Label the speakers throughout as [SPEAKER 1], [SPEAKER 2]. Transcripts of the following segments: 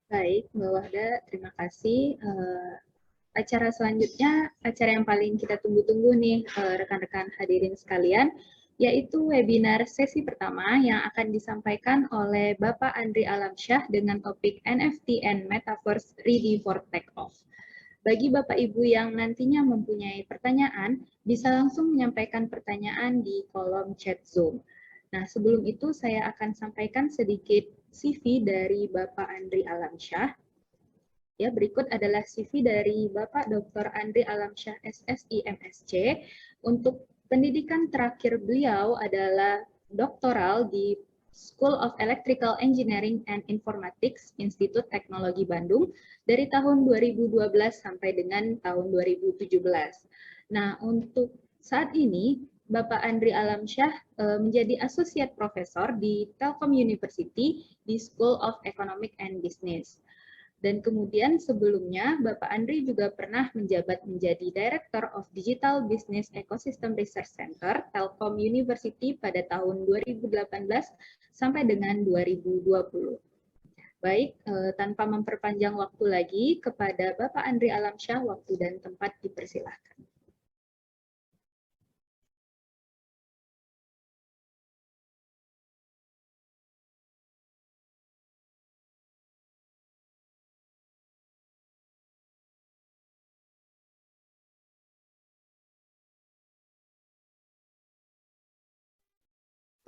[SPEAKER 1] Baik, Mbak Wahda, terima kasih. Acara selanjutnya, acara yang paling kita tunggu-tunggu nih, rekan-rekan hadirin sekalian, yaitu webinar sesi pertama yang akan disampaikan oleh Bapak Andri Alamsyah dengan topik NFT and Metaverse Ready for Take-Off. Bagi Bapak Ibu yang nantinya mempunyai pertanyaan, bisa langsung menyampaikan pertanyaan di kolom chat Zoom. Nah, sebelum itu saya akan sampaikan sedikit CV dari Bapak Andri Alamsyah. Ya, berikut adalah CV dari Bapak Dr. Andri Alamsyah SSI MSc. Untuk pendidikan terakhir beliau adalah doktoral di School of Electrical Engineering and Informatics Institut Teknologi Bandung dari tahun 2012 sampai dengan tahun 2017. Nah, untuk saat ini Bapak Andri Alamsyah menjadi Associate Professor di Telkom University di School of Economic and Business. Dan kemudian sebelumnya Bapak Andri juga pernah menjabat menjadi Director of Digital Business Ecosystem Research Center Telkom University pada tahun 2018 sampai dengan 2020. Baik, tanpa memperpanjang waktu lagi, kepada Bapak Andri Alamsyah, waktu dan tempat dipersilahkan.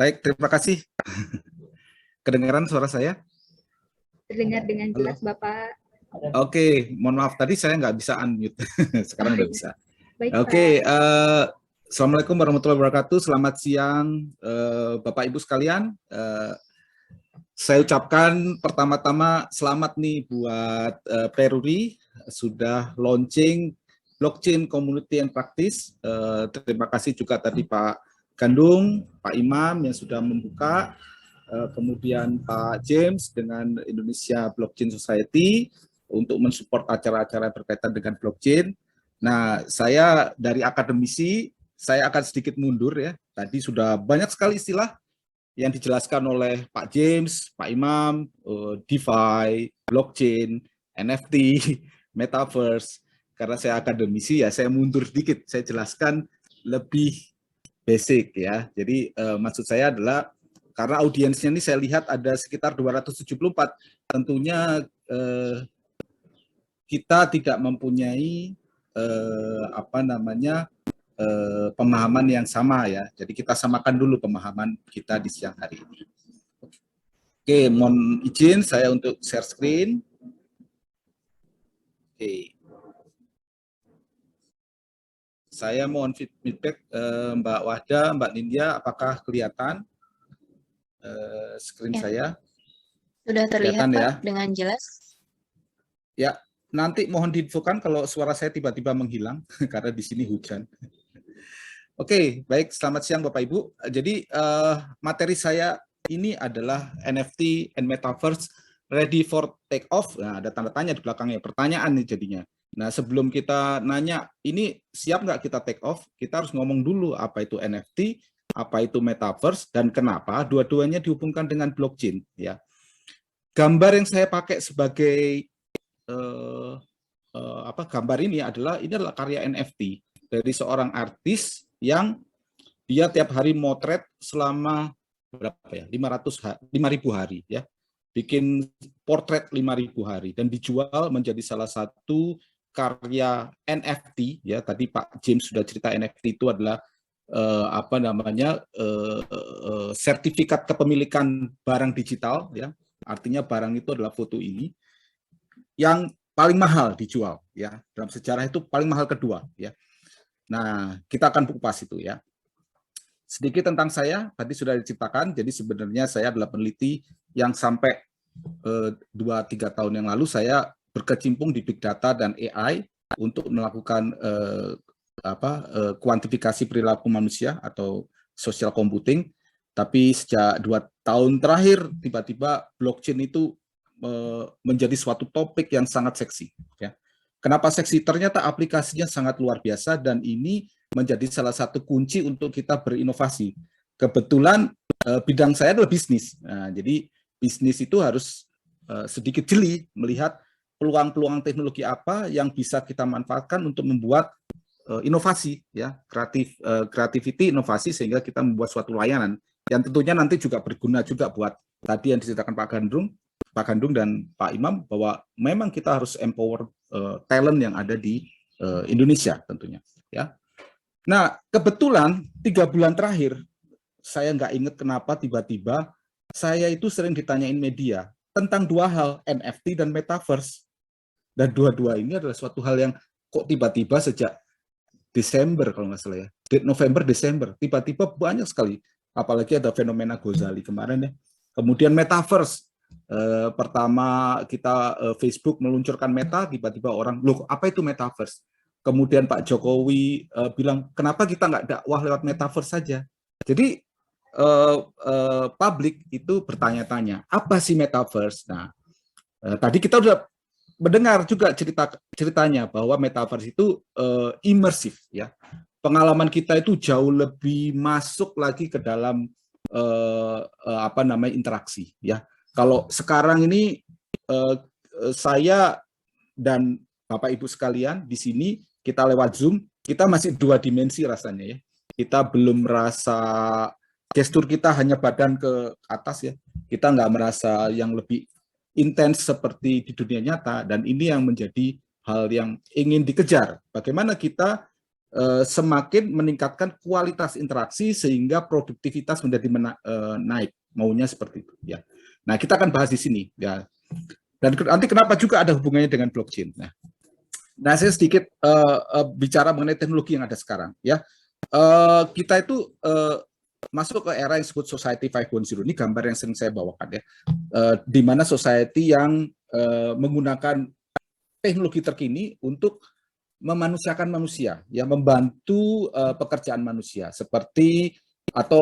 [SPEAKER 2] Baik, terima kasih. Kedengaran suara saya?
[SPEAKER 1] Terdengar dengan jelas,
[SPEAKER 2] Halo.
[SPEAKER 1] Bapak.
[SPEAKER 2] Oke, mohon maaf tadi saya nggak bisa unmute. Sekarang udah bisa.
[SPEAKER 1] Baik,
[SPEAKER 2] Oke,
[SPEAKER 1] Pak.
[SPEAKER 2] Assalamualaikum warahmatullahi wabarakatuh. Selamat siang, Bapak Ibu sekalian. Saya ucapkan pertama-tama selamat nih buat Peruri sudah launching blockchain community and practice. Terima kasih juga tadi Pak Gandung, Pak Imam yang sudah membuka, kemudian Pak James dengan Indonesia Blockchain Society untuk mensupport acara-acara berkaitan dengan blockchain. Nah, saya dari akademisi, saya akan sedikit mundur ya. Tadi sudah banyak sekali istilah yang dijelaskan oleh Pak James, Pak Imam, DeFi, blockchain, NFT, metaverse. Karena saya akademisi ya, saya mundur sedikit. Saya jelaskan lebih basic ya. Jadi maksud saya adalah karena audiensnya ini saya lihat ada sekitar 274. Tentunya kita tidak mempunyai pemahaman yang sama ya. Jadi kita samakan dulu pemahaman kita di siang hari ini. Oke, mohon izin saya untuk share screen. Oke. Saya mohon feedback Mbak Wahda, Mbak Nindya, apakah kelihatan screen saya?
[SPEAKER 3] Sudah terlihat, Pak,
[SPEAKER 2] ya?
[SPEAKER 3] dengan jelas.
[SPEAKER 2] Ya, nanti mohon diinfokan kalau suara saya tiba-tiba menghilang karena di sini hujan. Oke, baik. Selamat siang Bapak Ibu. Jadi materi saya ini adalah NFT and Metaverse ready for take off. Nah, ada tanda tanya di belakangnya. Pertanyaan nih jadinya. Nah, sebelum kita nanya ini siap nggak kita take off, kita harus ngomong dulu apa itu NFT, apa itu Metaverse, dan kenapa dua-duanya dihubungkan dengan blockchain. Ya, gambar yang saya pakai sebagai gambar ini adalah karya NFT dari seorang artis yang dia tiap hari motret selama berapa ya 5.000 hari ya, bikin portret 5.000 hari dan dijual menjadi salah satu karya NFT ya. Tadi Pak James sudah cerita NFT itu adalah sertifikat kepemilikan barang digital ya, artinya barang itu adalah foto ini yang paling mahal dijual ya, dalam sejarah itu paling mahal kedua ya. Nah, kita akan kupas itu ya. Sedikit tentang saya, tadi sudah diceritakan, jadi sebenarnya saya adalah peneliti yang sampai 2-3 tahun yang lalu saya berkecimpung di Big Data dan AI untuk melakukan kuantifikasi perilaku manusia atau social computing. Tapi sejak 2 tahun terakhir, tiba-tiba blockchain itu menjadi suatu topik yang sangat seksi. Ya. Kenapa seksi? Ternyata aplikasinya sangat luar biasa dan ini menjadi salah satu kunci untuk kita berinovasi. Kebetulan bidang saya adalah bisnis. Nah, jadi bisnis itu harus sedikit jeli melihat peluang-peluang teknologi apa yang bisa kita manfaatkan untuk membuat inovasi, ya, creativity, inovasi, sehingga kita membuat suatu layanan yang tentunya nanti juga berguna juga buat tadi yang diceritakan Pak Gandung dan Pak Imam, bahwa memang kita harus empower talent yang ada di Indonesia tentunya, ya. Nah, kebetulan 3 bulan terakhir saya nggak ingat kenapa tiba-tiba saya itu sering ditanyain media tentang 2 hal, NFT dan Metaverse. Dan dua-dua ini adalah suatu hal yang kok tiba-tiba sejak Desember kalau nggak salah ya, November, Desember, tiba-tiba banyak sekali. Apalagi ada fenomena Gozali kemarin ya. Kemudian Metaverse, pertama kita Facebook meluncurkan Meta, tiba-tiba orang, loh apa itu Metaverse? Kemudian Pak Jokowi bilang, kenapa kita nggak dakwah lewat Metaverse saja? Jadi publik itu bertanya-tanya, apa sih Metaverse? Nah, tadi kita udah mendengar juga ceritanya bahwa Metaverse itu imersif, ya. Pengalaman kita itu jauh lebih masuk lagi ke dalam apa namanya, interaksi, ya. Kalau sekarang ini saya dan Bapak Ibu sekalian di sini kita lewat Zoom, kita masih 2 dimensi rasanya, ya. Kita belum merasa gestur kita hanya badan ke atas, ya. Kita nggak merasa yang lebih intens seperti di dunia nyata, dan ini yang menjadi hal yang ingin dikejar. Bagaimana kita semakin meningkatkan kualitas interaksi sehingga produktivitas menjadi naik, maunya seperti itu, ya. Nah, kita akan bahas di sini, ya. Dan nanti kenapa juga ada hubungannya dengan blockchain. Nah, saya sedikit bicara mengenai teknologi yang ada sekarang, ya. Kita itu masuk ke era yang disebut Society 5.0. Ini gambar yang sering saya bawakan, ya, di mana society yang menggunakan teknologi terkini untuk memanusiakan manusia, ya, membantu pekerjaan manusia, seperti atau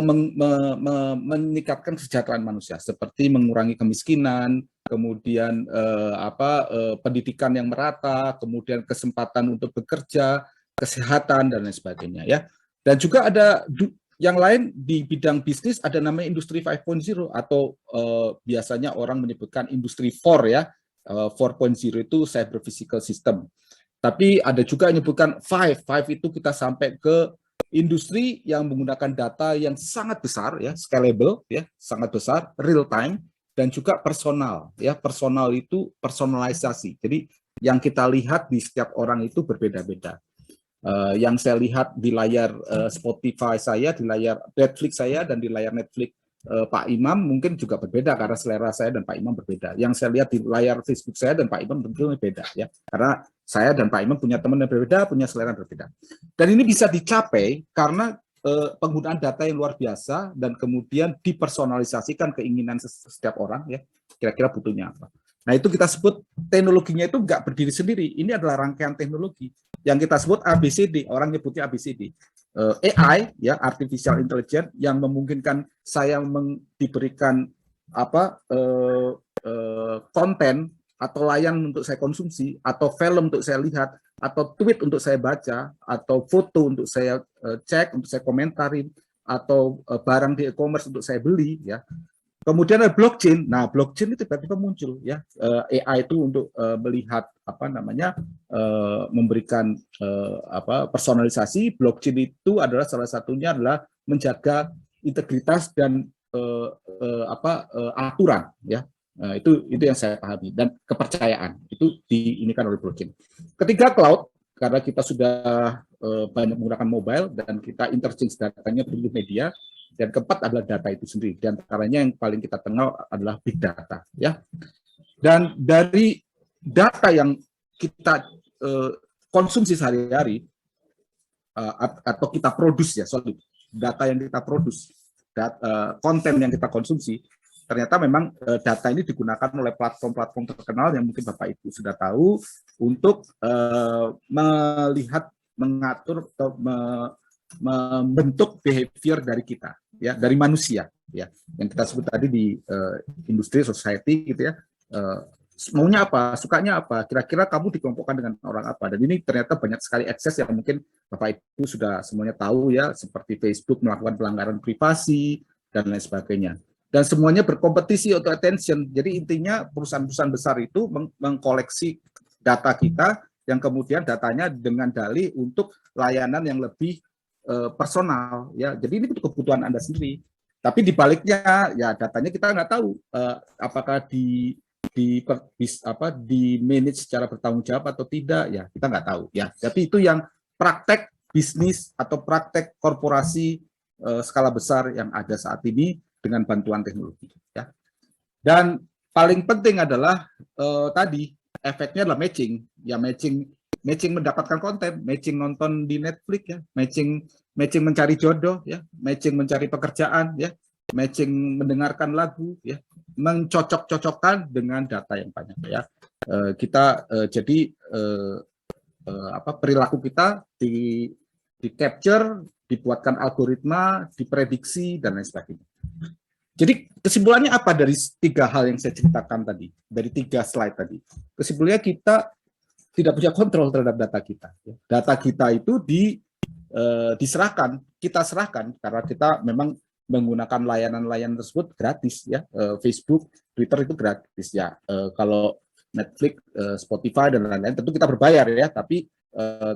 [SPEAKER 2] meningkatkan kesejahteraan manusia, seperti mengurangi kemiskinan, kemudian pendidikan yang merata, kemudian kesempatan untuk bekerja, kesehatan, dan lain sebagainya, ya. Dan juga ada yang lain di bidang bisnis, ada namanya industri 5.0 atau biasanya orang menyebutkan industri 4, ya. 4.0 itu cyber physical system. Tapi ada juga yang menyebutkan 5 itu kita sampai ke industri yang menggunakan data yang sangat besar, ya, scalable, ya, sangat besar, real time, dan juga personal, ya. Personal itu personalisasi. Jadi yang kita lihat di setiap orang itu berbeda-beda. Yang saya lihat di layar Spotify saya, di layar Netflix saya, dan di layar Netflix Pak Imam mungkin juga berbeda karena selera saya dan Pak Imam berbeda. Yang saya lihat di layar Facebook saya dan Pak Imam tentu berbeda, ya. Karena saya dan Pak Imam punya teman yang berbeda, punya selera yang berbeda. Dan ini bisa dicapai karena penggunaan data yang luar biasa dan kemudian dipersonalisasikan keinginan setiap orang, ya. Kira-kira butuhnya apa. Nah, itu kita sebut teknologinya itu nggak berdiri sendiri. Ini adalah rangkaian teknologi yang kita sebut ABCD, orang nyebutnya ABCD. AI, ya, artificial intelligence, yang memungkinkan saya diberikan konten atau layanan untuk saya konsumsi, atau film untuk saya lihat, atau tweet untuk saya baca, atau foto untuk saya cek, untuk saya komentarin, atau barang di e-commerce untuk saya beli, ya. Kemudian ada blockchain. Nah, blockchain itu tiba-tiba muncul, ya. AI itu untuk melihat memberikan personalisasi. Blockchain itu adalah salah satunya adalah menjaga integritas dan aturan, ya. Nah, itu yang saya pahami, dan kepercayaan itu diinikan oleh blockchain. Ketiga, cloud, karena kita sudah banyak menggunakan mobile dan kita interchange datanya melalui media. Dan keempat adalah data itu sendiri. Di antaranya yang paling kita kenal adalah big data, ya. Dan dari data yang kita konsumsi sehari-hari atau kita produce, ya, data yang kita produce, konten yang kita konsumsi, ternyata memang data ini digunakan oleh platform-platform terkenal yang mungkin Bapak Ibu sudah tahu untuk melihat, mengatur, atau membentuk behavior dari kita, ya, dari manusia, ya, yang kita sebut tadi di industri society, gitu, ya. Maunya apa, sukanya apa, kira-kira kamu dikelompokkan dengan orang apa. Dan ini ternyata banyak sekali akses yang mungkin Bapak Ibu sudah semuanya tahu, ya, seperti Facebook melakukan pelanggaran privasi dan lain sebagainya. dan semuanya berkompetisi untuk attention. Jadi intinya perusahaan-perusahaan besar itu mengkoleksi data kita yang kemudian datanya dengan dalih untuk layanan yang lebih personal ya. Jadi ini kebutuhan Anda sendiri. Tapi di baliknya ya datanya kita nggak tahu apakah di manage secara bertanggung jawab atau tidak ya, kita nggak tahu ya. Tapi itu yang praktek bisnis atau praktek korporasi skala besar yang ada saat ini dengan bantuan teknologi ya. Dan paling penting adalah tadi efeknya adalah matching ya, matching mendapatkan konten, matching nonton di Netflix ya, matching mencari jodoh ya, matching mencari pekerjaan ya, matching mendengarkan lagu ya, mencocok-cocokkan dengan data yang banyak ya. Jadi perilaku kita di capture, dibuatkan algoritma, diprediksi dan lain sebagainya. Jadi kesimpulannya apa dari 3 hal yang saya ceritakan tadi, dari 3 slide tadi? Kesimpulannya kita tidak punya kontrol terhadap data kita. Data kita itu diserahkan, kita serahkan karena kita memang menggunakan layanan-layanan tersebut gratis ya. Facebook, Twitter itu gratis ya. Kalau Netflix, Spotify dan lain-lain tentu kita berbayar ya, tapi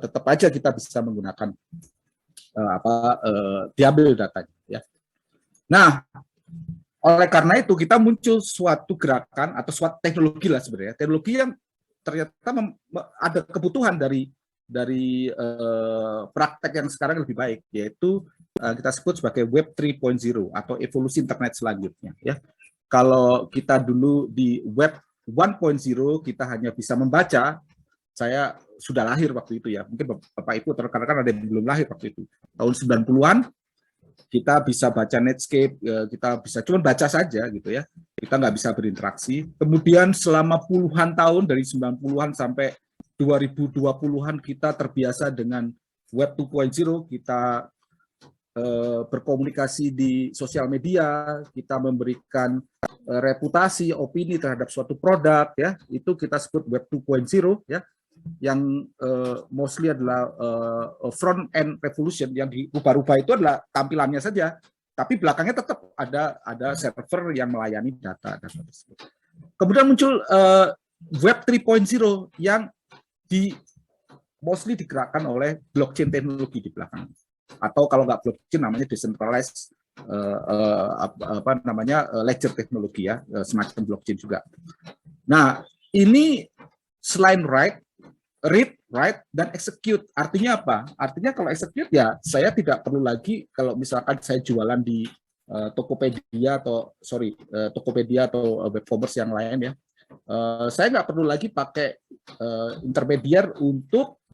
[SPEAKER 2] tetap aja kita bisa menggunakan diambil datanya ya. Nah, oleh karena itu kita muncul suatu gerakan atau suatu teknologi lah sebenarnya, teknologi yang ternyata ada kebutuhan dari praktek yang sekarang lebih baik, yaitu kita sebut sebagai Web 3.0 atau evolusi internet selanjutnya ya. Kalau kita dulu di Web 1.0 kita hanya bisa membaca, saya sudah lahir waktu itu ya, mungkin Bapak Ibu rekan-rekan ada yang belum lahir waktu itu, tahun 90-an kita bisa baca Netscape, kita bisa cuma baca saja gitu ya, kita nggak bisa berinteraksi. Kemudian selama puluhan tahun dari 90-an sampai 2020-an kita terbiasa dengan Web 2.0, kita berkomunikasi di sosial media, kita memberikan reputasi, opini terhadap suatu produk ya, itu kita sebut Web 2.0 ya, yang mostly adalah front end revolution, yang diubah-ubah itu adalah tampilannya saja, tapi belakangnya tetap ada server yang melayani data tersebut. Kemudian muncul Web 3.0 yang mostly digerakkan oleh blockchain teknologi di belakang, atau kalau nggak blockchain namanya decentralized ledger teknologi ya, semacam blockchain juga. Nah, ini selain read, write, dan execute. Artinya apa? Artinya kalau execute ya saya tidak perlu lagi, kalau misalkan saya jualan di Tokopedia atau web commerce yang lain ya, saya nggak perlu lagi pakai intermediar untuk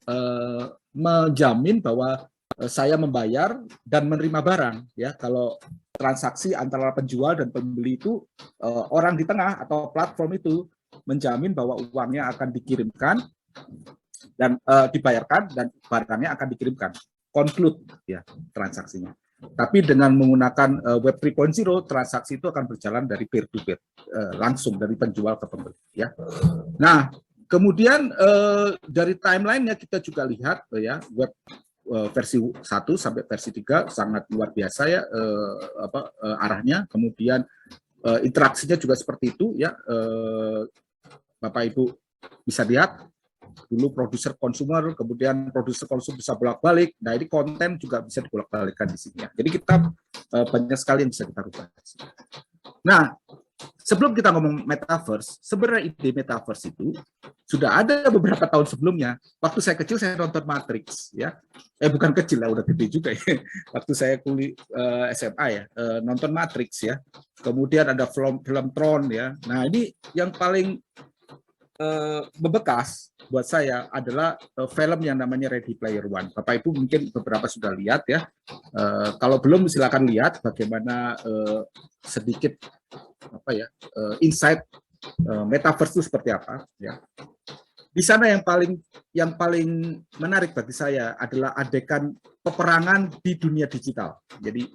[SPEAKER 2] menjamin bahwa saya membayar dan menerima barang ya. Kalau transaksi antara penjual dan pembeli itu orang di tengah atau platform itu menjamin bahwa uangnya akan dikirimkan dan dibayarkan dan barangnya akan dikirimkan, conclude ya transaksinya. Tapi dengan menggunakan Web 3.0, transaksi itu akan berjalan dari peer to peer, langsung dari penjual ke pembeli ya. Nah, kemudian dari timeline-nya kita juga lihat ya, web versi 1 sampai versi 3 sangat luar biasa ya arahnya. Kemudian interaksinya juga seperti itu ya. Bapak Ibu bisa lihat dulu produser konsumer, kemudian produser konsumer bisa bolak-balik. Nah, ini konten juga bisa dibolak-balikkan di sini ya. Jadi kita banyak sekali yang bisa kita rubah. Nah, sebelum kita ngomong metaverse, sebenarnya ide metaverse itu sudah ada beberapa tahun sebelumnya. Waktu saya kecil saya nonton Matrix ya. Bukan kecil lah, udah gede juga ya. Waktu saya kuliah SMA ya, nonton Matrix ya. Kemudian ada film Tron ya. Nah, ini yang paling membekas buat saya adalah film yang namanya Ready Player One. Bapak Ibu mungkin beberapa sudah lihat ya. Kalau belum silakan lihat bagaimana sedikit insight metaverse itu seperti apa ya. Di sana yang paling menarik bagi saya adalah adegan peperangan di dunia digital. Jadi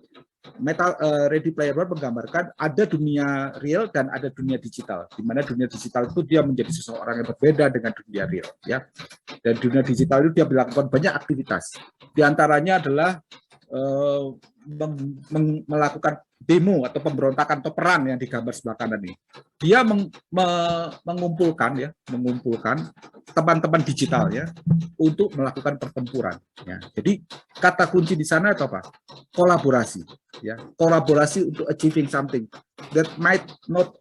[SPEAKER 2] Ready Player One menggambarkan ada dunia real dan ada dunia digital, di mana dunia digital itu dia menjadi seseorang yang berbeda dengan dunia real ya. Dan dunia digital itu dia melakukan banyak aktivitas. Di antaranya adalah melakukan demo atau pemberontakan atau perang yang digambar sebelah kanan ini. Dia mengumpulkan teman-teman digital ya untuk melakukan pertempuran. Ya. Jadi kata kunci di sana itu apa? Kolaborasi. Ya, kolaborasi untuk achieving something that might not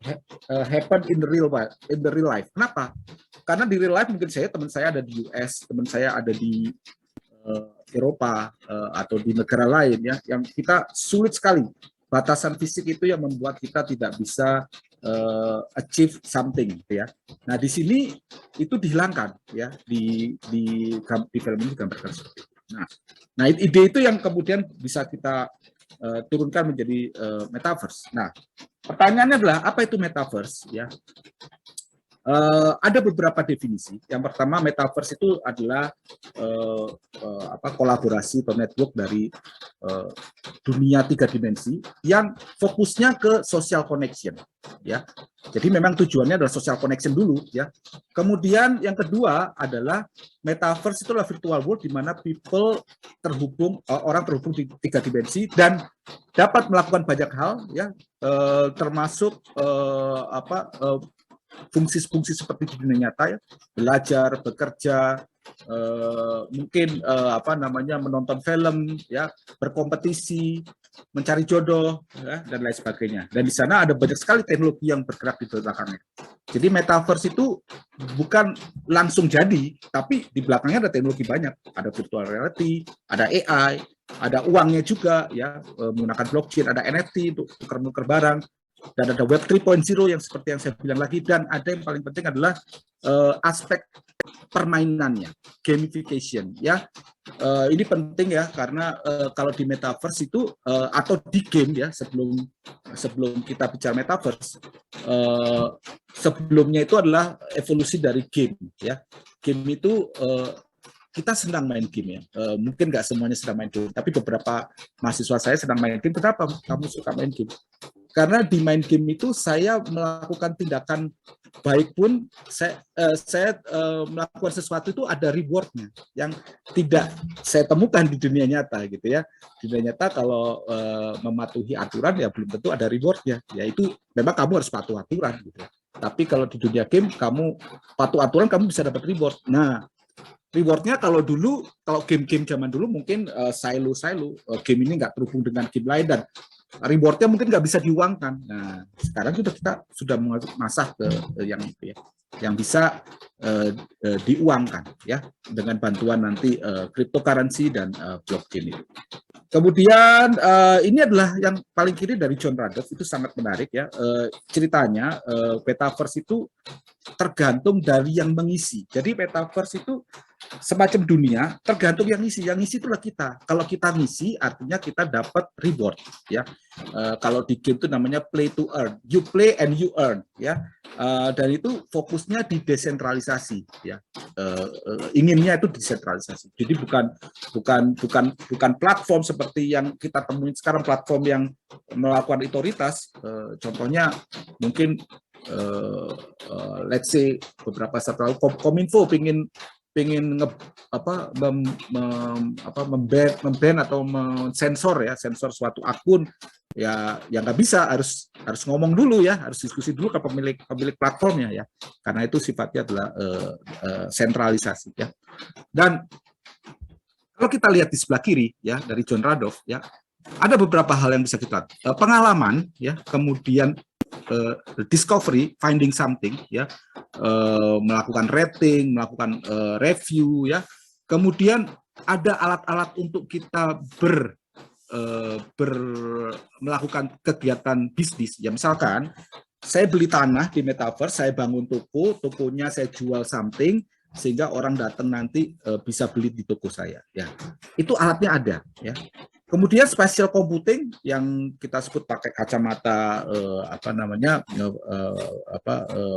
[SPEAKER 2] happen in the real life. Kenapa? Karena di real life mungkin teman saya ada di US, teman saya ada di Eropa atau di negara lain ya, yang kita sulit sekali. Batasan fisik itu yang membuat kita tidak bisa achieve something, gitu ya. Nah di sini itu dihilangkan ya di film ini digambarkan seperti itu. Nah ide itu yang kemudian bisa kita turunkan menjadi metaverse. Nah pertanyaannya adalah apa itu metaverse ya? Ada beberapa definisi. Yang pertama, metaverse itu adalah kolaborasi atau network dari dunia 3 dimensi yang fokusnya ke social connection. Ya, jadi memang tujuannya adalah social connection dulu. Ya, kemudian yang kedua adalah metaverse itu adalah virtual world di mana orang terhubung di 3 dimensi dan dapat melakukan banyak hal. Ya, termasuk fungsi-fungsi seperti di dunia nyata ya, belajar, bekerja, mungkin menonton film ya, berkompetisi, mencari jodoh ya, dan lain sebagainya. Dan di sana ada banyak sekali teknologi yang bergerak di belakangnya. Jadi metaverse itu bukan langsung jadi, tapi di belakangnya ada teknologi banyak, ada virtual reality, ada AI, ada uangnya juga ya, menggunakan blockchain, ada NFT untuk tukar-tukar barang. Dan ada Web 3.0 yang seperti yang saya bilang lagi, dan ada yang paling penting adalah aspek permainannya, gamification ya. Ini penting ya, karena kalau di metaverse itu atau di game ya, sebelum kita bicara metaverse, sebelumnya itu adalah evolusi dari game ya. Game itu kita sedang main game ya, mungkin nggak semuanya sedang main game, tapi beberapa mahasiswa saya sedang main game. Kenapa kamu suka main game? Karena di main game itu saya melakukan tindakan baik pun saya melakukan sesuatu itu ada rewardnya yang tidak saya temukan di dunia nyata gitu ya. Di dunia nyata kalau mematuhi aturan ya belum tentu ada rewardnya. Ya itu memang kamu harus patuh aturan gitu. Tapi kalau di dunia game kamu patuh aturan kamu bisa dapat reward. Nah rewardnya kalau game-game zaman dulu mungkin silo game ini nggak terhubung dengan game lain dan rewardnya mungkin nggak bisa diuangkan. Nah, sekarang kita sudah masak ke yang itu ya, yang bisa diuangkan ya dengan bantuan nanti cryptocurrency dan blockchain itu. Kemudian ini adalah yang paling kiri dari John Radoff, itu sangat menarik ya. Ceritanya metaverse itu tergantung dari yang mengisi. Jadi metaverse itu semacam dunia, tergantung yang ngisi. Yang ngisi itulah kita. Kalau kita ngisi, artinya kita dapat reward. Ya, kalau di game itu namanya play to earn. You play and you earn. Ya, dan itu fokusnya di desentralisasi. Ya, inginnya itu desentralisasi. Jadi bukan platform seperti yang kita temuin sekarang, platform yang melakukan otoritas. Contohnya mungkin let's say beberapa saat lalu Kominfo pengen memban atau sensor suatu akun ya, yang nggak bisa, harus ngomong dulu ya, harus diskusi dulu ke pemilik platformnya ya, karena itu sifatnya adalah sentralisasi ya. Dan kalau kita lihat di sebelah kiri ya dari John Radoff ya, ada beberapa hal yang bisa kita pengalaman ya, kemudian discovery, finding something, ya, melakukan rating, melakukan review, ya. Kemudian ada alat-alat untuk kita melakukan kegiatan bisnis. Ya, misalkan saya beli tanah di metaverse, saya bangun toko, tokonya saya jual something, sehingga orang datang nanti bisa beli di toko saya. Ya, itu alatnya ada. Ya. Kemudian spatial computing yang kita sebut pakai kacamata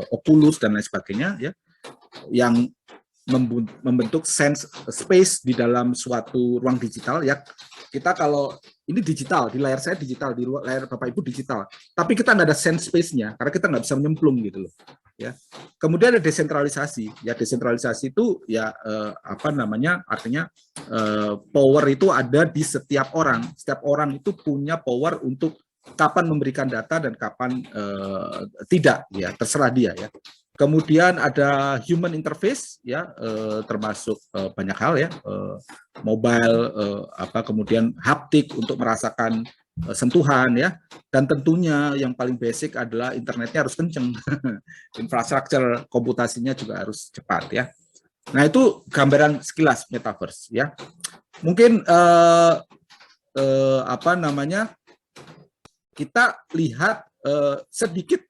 [SPEAKER 2] Oculus dan lain sebagainya, ya, yang membentuk sense space di dalam suatu ruang digital. Ya, kita kalau ini digital, di layar saya digital, di layar Bapak Ibu digital, tapi kita nggak ada sense space-nya karena kita nggak bisa menyemplung gitu loh. ya. Kemudian ada desentralisasi. Ya, desentralisasi itu ya apa namanya? Artinya power itu ada di setiap orang. Setiap orang itu punya power untuk kapan memberikan data dan kapan tidak, ya terserah dia ya. Kemudian ada human interface ya, termasuk banyak hal ya, mobile, kemudian haptik untuk merasakan sentuhan ya, dan tentunya yang paling basic adalah internetnya harus kenceng, infrastruktur komputasinya juga harus cepat ya. Nah itu gambaran sekilas metaverse ya. Mungkin kita lihat sedikit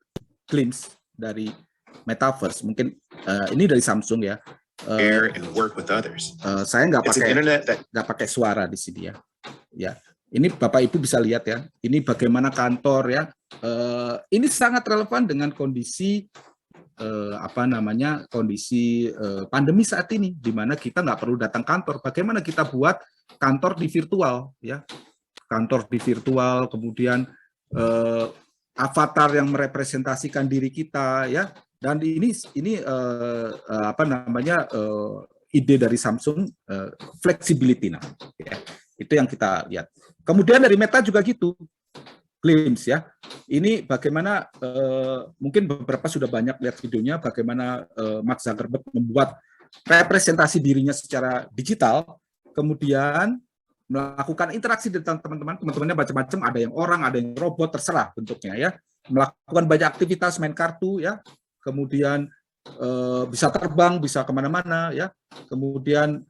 [SPEAKER 2] glimpse dari metaverse. Mungkin ini dari Samsung ya. Saya nggak pakai suara di sini ya. Ya, ini Bapak Ibu bisa lihat ya. Ini bagaimana kantor ya. Ini sangat relevan dengan kondisi kondisi pandemi saat ini, di mana kita nggak perlu datang kantor. Bagaimana kita buat kantor di virtual ya. Kantor di virtual, kemudian avatar yang merepresentasikan diri kita ya. Dan ini ide dari Samsung, flexibility nah ya. Itu yang kita lihat. Kemudian dari Meta juga gitu, glimpse ya. Ini bagaimana mungkin beberapa sudah banyak lihat videonya bagaimana Mark Zuckerberg membuat representasi dirinya secara digital, kemudian melakukan interaksi dengan teman-temannya macam-macam, ada yang orang, ada yang robot, terserah bentuknya ya. Melakukan banyak aktivitas, main kartu ya. Kemudian bisa terbang, bisa kemana-mana ya. Kemudian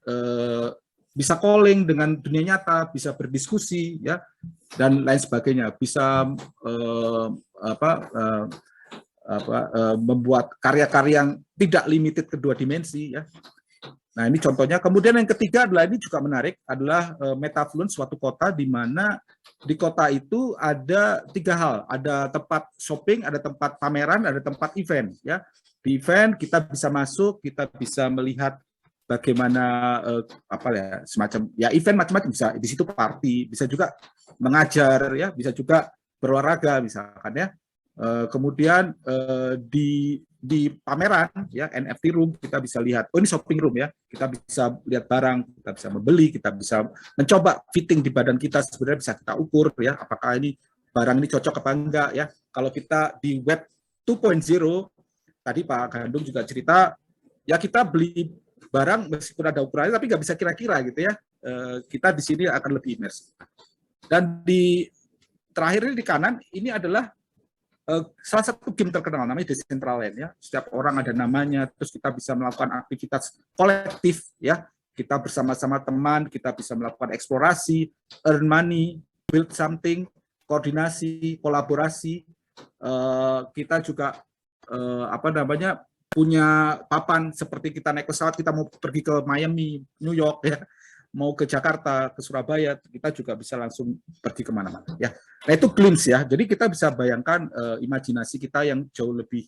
[SPEAKER 2] bisa calling dengan dunia nyata, bisa berdiskusi ya, dan lain sebagainya. Bisa membuat karya-karya yang tidak limited ke 2 dimensi ya. Nah ini contohnya. Kemudian yang ketiga adalah, ini juga menarik, adalah Metafluence, suatu kota di mana di kota itu ada 3 hal. Ada tempat shopping, ada tempat pameran, ada tempat event ya. Di event kita bisa masuk, kita bisa melihat bagaimana semacam ya event macam-macam, bisa di situ party, bisa juga mengajar ya, bisa juga berolahraga misalkan ya. Kemudian di pameran ya, NFT room, kita bisa lihat, oh ini shopping room ya, kita bisa lihat barang, kita bisa membeli, kita bisa mencoba fitting di badan kita, sebenarnya bisa kita ukur ya, apakah ini barang ini cocok apa enggak ya. Kalau kita di web 2.0, tadi Pak Gandung juga cerita ya, kita beli barang meskipun ada ukurannya tapi nggak bisa kira-kira gitu ya. Kita di sini akan lebih imersif. Dan terakhir ini di kanan, ini adalah salah satu game terkenal namanya Decentraland ya. Setiap orang ada namanya, terus kita bisa melakukan aktivitas kolektif ya. Kita bersama-sama teman, kita bisa melakukan eksplorasi, earn money, build something, koordinasi, kolaborasi. Kita juga punya papan seperti kita naik pesawat, kita mau pergi ke Miami, New York ya, mau ke Jakarta, ke Surabaya, kita juga bisa langsung pergi kemana-mana ya. Nah itu glimpse ya. Jadi kita bisa bayangkan imajinasi kita yang jauh lebih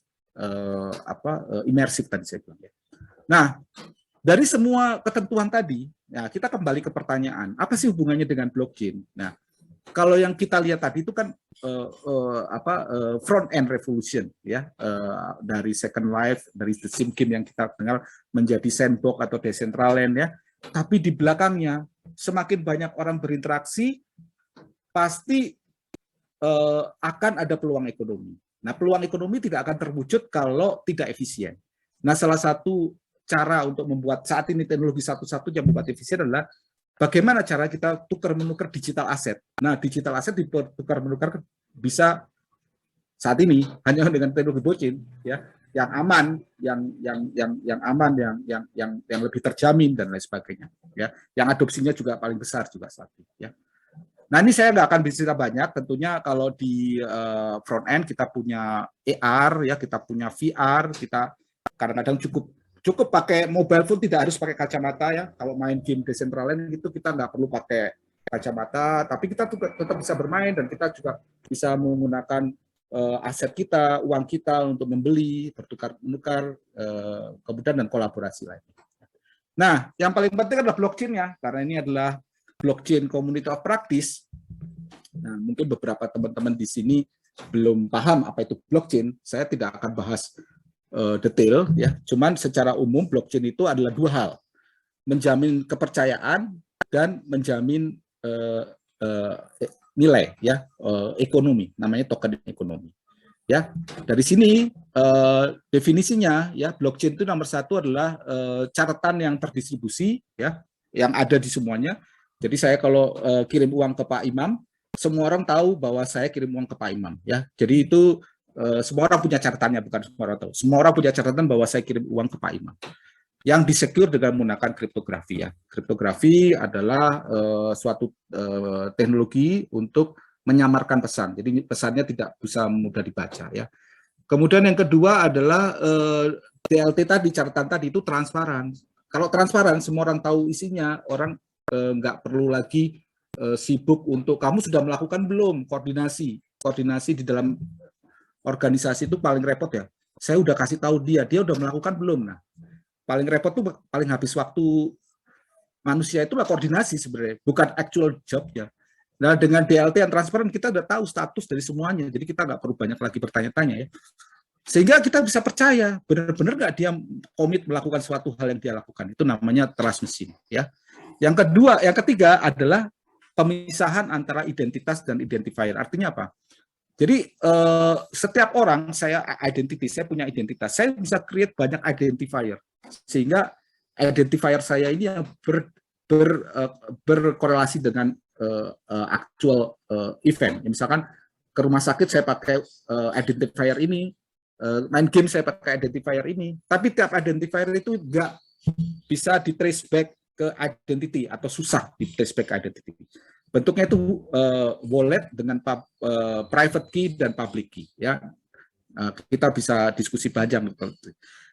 [SPEAKER 2] imersif tadi saya bilang ya. Nah dari semua ketentuan tadi, ya kita kembali ke pertanyaan, apa sih hubungannya dengan blockchain? Nah kalau yang kita lihat tadi itu kan front end revolution ya, dari Second Life, dari The Sim Game yang kita dengar menjadi sandbox atau Decentraland ya. Tapi di belakangnya semakin banyak orang berinteraksi, pasti akan ada peluang ekonomi. Nah, peluang ekonomi tidak akan terwujud kalau tidak efisien. Nah, salah satu cara untuk membuat saat ini teknologi satu-satunya membuat efisien adalah bagaimana cara kita tukar-menukar digital aset. Nah, digital aset ditukar-menukar bisa saat ini hanya dengan teknologi blockchain ya, yang aman, yang aman, yang lebih terjamin dan lain sebagainya ya. Yang adopsinya juga paling besar juga saat ini ya. Nah, ini saya nggak akan bicara banyak. Tentunya kalau di front end kita punya AR ya, kita punya VR, kita kadang-kadang cukup pakai mobile phone, tidak harus pakai kacamata ya. Kalau main game Decentraland gitu kita nggak perlu pakai kacamata, tapi kita tetap bisa bermain dan kita juga bisa menggunakan aset kita, uang kita untuk membeli, bertukar-menukar, kemudian dan kolaborasi lainnya. Nah, yang paling penting adalah blockchain-nya, karena ini adalah blockchain community of practice. Nah, mungkin beberapa teman-teman di sini belum paham apa itu blockchain. Saya tidak akan bahas detail ya. Cuman secara umum blockchain itu adalah dua hal, menjamin kepercayaan dan menjamin nilai ya, ekonomi, namanya token ekonomi. Ya, dari sini definisinya ya, blockchain itu nomor satu adalah catatan yang terdistribusi ya, yang ada di semuanya. Jadi saya kalau kirim uang ke Pak Imam, semua orang tahu bahwa saya kirim uang ke Pak Imam ya. Jadi itu semua orang punya catatannya, bukan semua orang tahu. Semua orang punya catatan bahwa saya kirim uang ke Pak Imam. Yang disecure dengan menggunakan kriptografi ya. Kriptografi adalah suatu teknologi untuk menyamarkan pesan, jadi pesannya tidak bisa mudah dibaca ya. Kemudian yang kedua adalah DLT tadi, catatan tadi itu transparan. Kalau transparan, semua orang tahu isinya, orang nggak perlu lagi sibuk untuk kamu sudah melakukan belum koordinasi di dalam organisasi itu paling repot ya. Saya udah kasih tahu dia udah melakukan belum. Nah, paling repot tuh paling habis waktu manusia itulah koordinasi sebenarnya, bukan actual job ya. Nah, dengan DLT yang transparan, kita udah tahu status dari semuanya, jadi kita nggak perlu banyak lagi bertanya-tanya ya. Sehingga kita bisa percaya, benar-benar nggak dia komit melakukan suatu hal yang dia lakukan. Itu namanya trust machine ya. Yang ketiga adalah pemisahan antara identitas dan identifier. Artinya apa? Jadi setiap orang, saya punya identitas, saya bisa create banyak identifier. Sehingga identifier saya ini yang berkorelasi dengan actual event. Ya, misalkan ke rumah sakit saya pakai identifier ini, main game saya pakai identifier ini, tapi tiap identifier itu nggak bisa di trace back ke identity atau susah di trace back identity. Bentuknya itu wallet dengan private key dan public key. Ya, kita bisa diskusi panjang.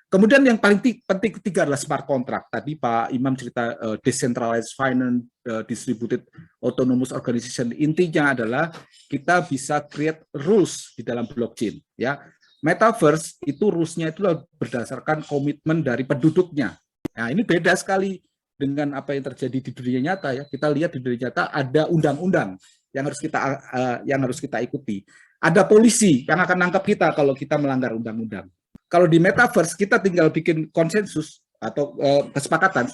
[SPEAKER 2] Kemudian yang paling penting ketiga adalah smart contract. Tadi Pak Imam cerita decentralized finance, distributed autonomous organization. Intinya adalah kita bisa create rules di dalam blockchain. Ya, metaverse itu rules-nya itu berdasarkan komitmen dari penduduknya. Nah, ini beda sekali dengan apa yang terjadi di dunia nyata ya. Kita lihat di dunia nyata ada undang-undang yang harus kita ikuti. Ada polisi yang akan nangkap kita kalau kita melanggar undang-undang. Kalau di metaverse kita tinggal bikin konsensus atau kesepakatan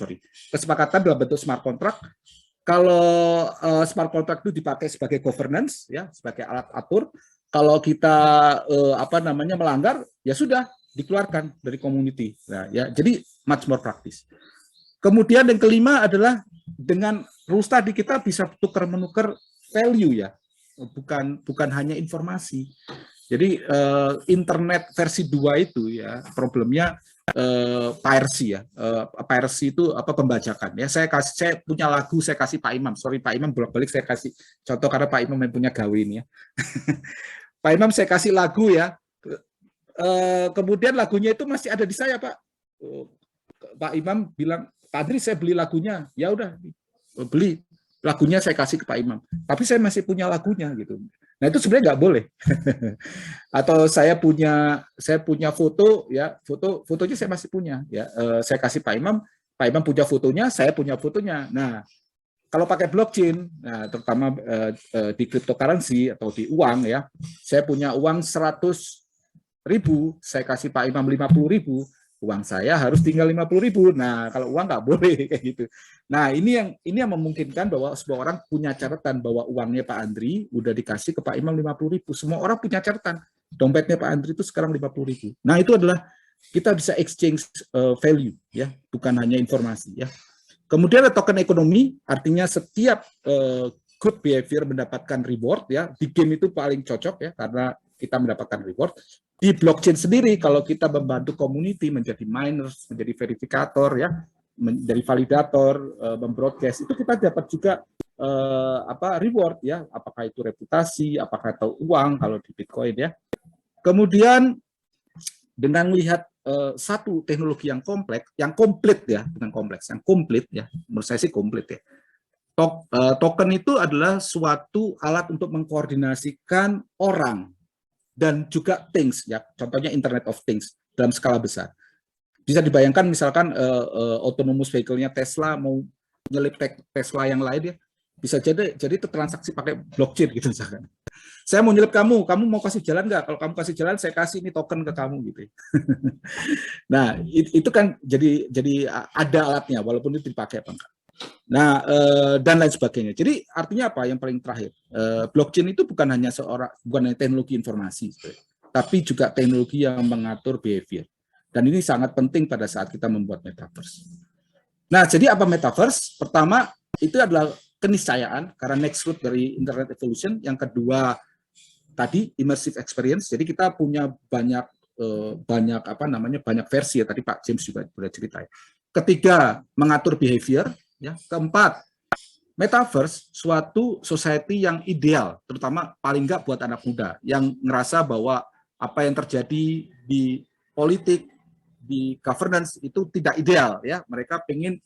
[SPEAKER 2] dalam bentuk smart contract. Kalau smart contract itu dipakai sebagai governance ya, sebagai alat atur. Kalau kita melanggar, ya sudah dikeluarkan dari community. Nah, ya, jadi much more praktis. Kemudian yang kelima adalah dengan rules tadi kita bisa tukar-menukar value ya, bukan hanya informasi. Jadi internet versi 2 itu ya problemnya piracy ya. Piracy itu pembajakan ya. Saya punya lagu, saya kasih Pak Imam. Sorry Pak Imam, bolak-balik saya kasih contoh karena Pak Imam yang punya gawe ini ya. Pak Imam saya kasih lagu ya. Kemudian lagunya itu masih ada di saya, Pak. Pak Imam bilang, Pak Andri saya beli lagunya. Ya udah, beli. Lagunya saya kasih ke Pak Imam. Tapi saya masih punya lagunya gitu. Nah, itu sebenarnya nggak boleh. Atau saya punya foto ya, fotonya saya masih punya ya. Saya kasih Pak Imam punya fotonya, saya punya fotonya. Nah, kalau pakai blockchain, nah terutama di cryptocurrency atau di uang ya, saya punya uang 100.000, saya kasih Pak Imam 50.000, uang saya harus tinggal 50.000. Nah, kalau uang nggak boleh kayak gitu. Nah, ini yang memungkinkan bahwa sebuah orang punya catatan bahwa uangnya Pak Andri udah dikasih ke Pak Imam 50.000. Semua orang punya catatan. Dompetnya Pak Andri itu sekarang 50.000. Nah, itu adalah kita bisa exchange value ya, bukan hanya informasi ya. Kemudian ada token ekonomi, artinya setiap good behavior mendapatkan reward ya. Di game itu paling cocok ya karena kita mendapatkan reward. Di blockchain sendiri, kalau kita membantu community menjadi miners, menjadi verifikator, ya, menjadi validator, membroadcast, itu kita dapat juga reward, ya, apakah itu reputasi, apakah itu uang kalau di Bitcoin, ya. Kemudian dengan melihat satu teknologi yang kompleks, yang komplit, ya, bukan kompleks, yang komplit, ya, menurut saya sih komplit, ya. Token itu adalah suatu alat untuk mengkoordinasikan orang dan juga things, ya, contohnya Internet of Things dalam skala besar. Bisa dibayangkan misalkan autonomous vehicle-nya Tesla mau nyelip Tesla yang lain, ya, Bisa jadi itu transaksi pakai blockchain gitu misalkan. Saya mau nyelip kamu mau kasih jalan nggak? Kalau kamu kasih jalan, saya kasih ini token ke kamu gitu. Nah, itu kan jadi ada alatnya, walaupun itu dipakai apa enggak. Nah, dan lain sebagainya. Jadi artinya apa? Yang paling terakhir, blockchain itu bukan hanya teknologi informasi, tapi juga teknologi yang mengatur behavior. Dan ini sangat penting pada saat kita membuat metaverse. Nah, jadi apa metaverse? Pertama, itu adalah keniscayaan karena next root dari internet evolution. Yang kedua tadi immersive experience. Jadi kita punya banyak versi ya, tadi Pak James juga sudah cerita. Ketiga, mengatur behavior, ya. Keempat, metaverse suatu society yang ideal, terutama paling enggak buat anak muda yang ngerasa bahwa apa yang terjadi di politik, di governance itu tidak ideal, ya. Mereka pengen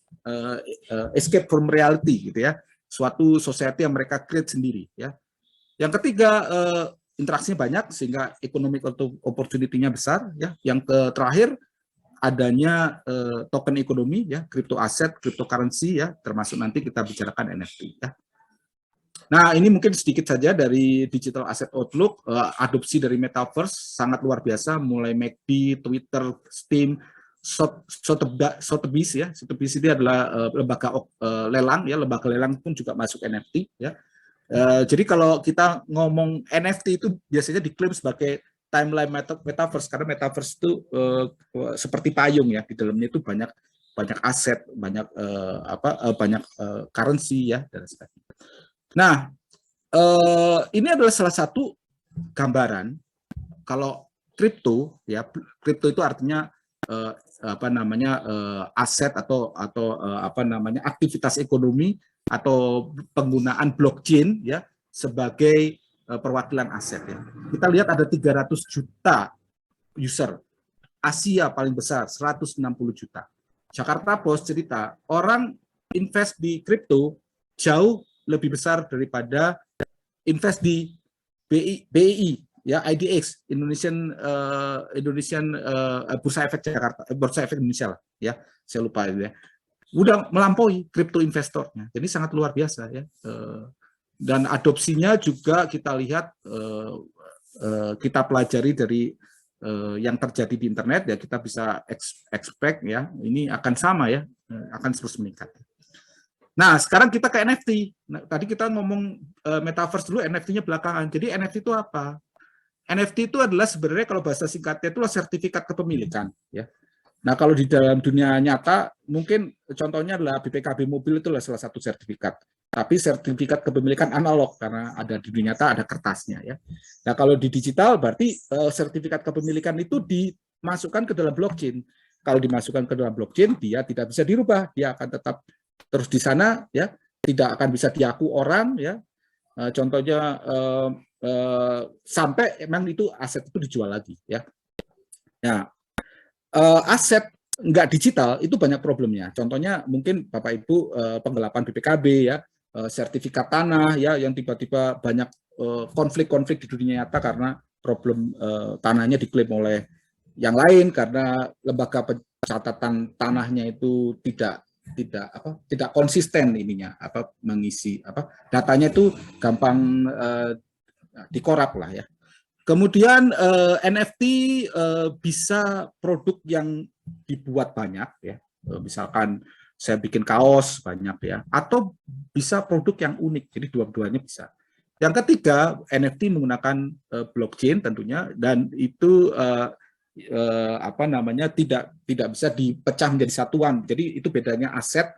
[SPEAKER 2] escape from reality gitu ya. Suatu society yang mereka create sendiri, ya. Yang ketiga, interaksinya banyak sehingga economic opportunity-nya besar, ya. Yang terakhir, adanya token ekonomi, ya, crypto aset, cryptocurrency, ya, termasuk nanti kita bicarakan NFT, ya. Nah, ini mungkin sedikit saja dari Digital Asset Outlook. Adopsi dari metaverse sangat luar biasa, mulai McD, Twitter, Steam, Sotheby's, ya. Sotheby's ini adalah lembaga lelang, ya. Lembaga lelang pun juga masuk NFT, ya. Jadi kalau kita ngomong NFT itu biasanya diklaim sebagai timeline metaverse, karena metaverse itu seperti payung, ya. Di dalamnya itu banyak aset, banyak currency, ya, dan sebagainya. Nah, ini adalah salah satu gambaran kalau kripto, ya. Kripto itu artinya aset atau aktivitas ekonomi atau penggunaan blockchain, ya, sebagai perwakilan aset, ya. Kita lihat ada 300 juta user. Asia paling besar 160 juta. Jakarta Post cerita orang invest di kripto jauh lebih besar daripada invest di BI, ya, IDX, Indonesian Bursa Efek Jakarta, Bursa Efek Indonesia lah, ya, saya lupa itu, ya. Udah melampaui kripto investornya, jadi sangat luar biasa, ya. Dan adopsinya juga kita lihat, kita pelajari dari yang terjadi di internet, ya, kita bisa expect, ya, ini akan sama, ya, akan terus meningkat. Nah, sekarang kita ke NFT. Nah, tadi kita ngomong metaverse dulu, NFT-nya belakangan. Jadi NFT itu apa? NFT itu adalah sebenarnya kalau bahasa singkatnya itu sertifikat kepemilikan, ya. Nah, kalau di dalam dunia nyata, mungkin contohnya adalah BPKB mobil itu adalah salah satu sertifikat. Tapi sertifikat kepemilikan analog, karena ada di dunia nyata ada kertasnya, ya. Nah, kalau di digital berarti sertifikat kepemilikan itu dimasukkan ke dalam blockchain. Kalau dimasukkan ke dalam blockchain, dia tidak bisa dirubah, dia akan tetap terus di sana, ya, tidak akan bisa diaku orang, ya. Contohnya sampai emang itu aset itu dijual lagi, ya. Nah, aset nggak digital itu banyak problemnya. Contohnya mungkin Bapak Ibu penggelapan BPKB, ya, sertifikat tanah, ya, yang tiba-tiba banyak konflik-konflik di dunia nyata karena problem tanahnya diklaim oleh yang lain karena lembaga pencatatan tanahnya itu tidak konsisten ininya mengisi datanya itu gampang dikorap lah, ya. Kemudian NFT bisa produk yang dibuat banyak, ya. Misalkan saya bikin kaos banyak, ya, atau bisa produk yang unik. Jadi dua-duanya bisa. Yang ketiga, NFT menggunakan blockchain tentunya, dan itu tidak bisa dipecah menjadi satuan. Jadi itu bedanya aset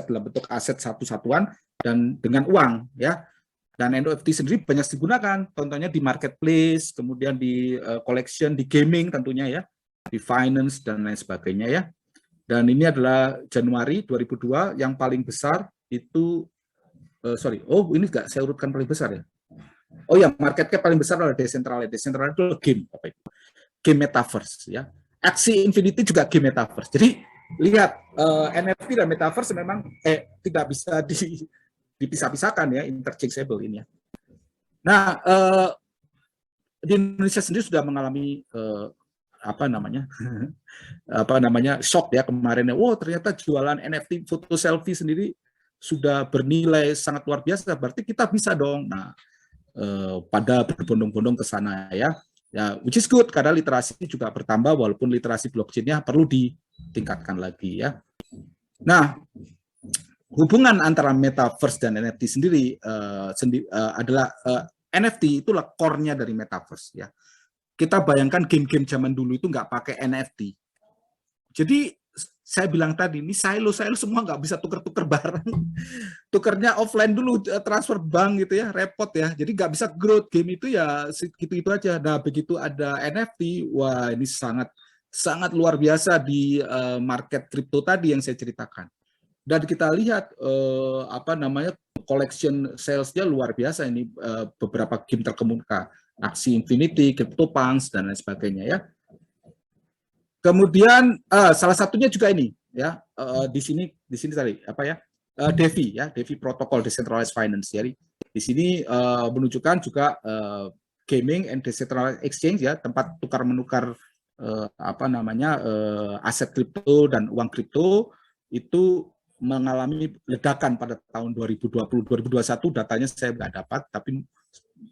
[SPEAKER 2] dalam bentuk aset satu satuan dan dengan uang, ya. Dan NFT sendiri banyak digunakan, contohnya di marketplace, kemudian di collection, di gaming tentunya, ya, di finance dan lain sebagainya, ya. Dan ini adalah Januari 2002 yang paling besar itu ini enggak saya urutkan paling besar, ya. Oh ya, market cap paling besar adalah Decentraland. Decentraland itu game, game metaverse, ya. Axie Infinity juga game metaverse. Jadi lihat NFT dan metaverse memang tidak bisa dipisah-pisahkan, ya, interchangeable ini, ya. Nah, di Indonesia sendiri sudah mengalami shock, ya, kemarin. Wow, ternyata jualan NFT foto selfie sendiri sudah bernilai sangat luar biasa, berarti kita bisa dong. Nah, pada berbondong-bondong ke sana ya. Ya, which is good karena literasi juga bertambah walaupun literasi blockchain-nya perlu ditingkatkan lagi ya. Nah, hubungan antara metaverse dan NFT sendiri adalah NFT itulah core-nya dari metaverse ya. Kita bayangkan game-game zaman dulu itu nggak pakai NFT. Jadi saya bilang tadi, ini silo semua nggak bisa tuker-tuker barang. Tukernya offline dulu, transfer bank gitu ya, repot ya. Jadi nggak bisa growth, game itu ya gitu-gitu aja. Nah, begitu ada NFT, wah ini sangat luar biasa di market kripto tadi yang saya ceritakan. Dan kita lihat collection sales-nya luar biasa ini, beberapa game terkemuka, Axie Infinity, CryptoPunks dan lain sebagainya ya. Kemudian salah satunya juga ini ya, di sini tadi apa ya, DeFi ya, DeFi Protocol Decentralized Finance. Jadi di sini menunjukkan juga gaming and decentralized exchange ya, tempat tukar menukar aset kripto dan uang kripto itu mengalami ledakan pada tahun 2020-2021, datanya saya nggak dapat, tapi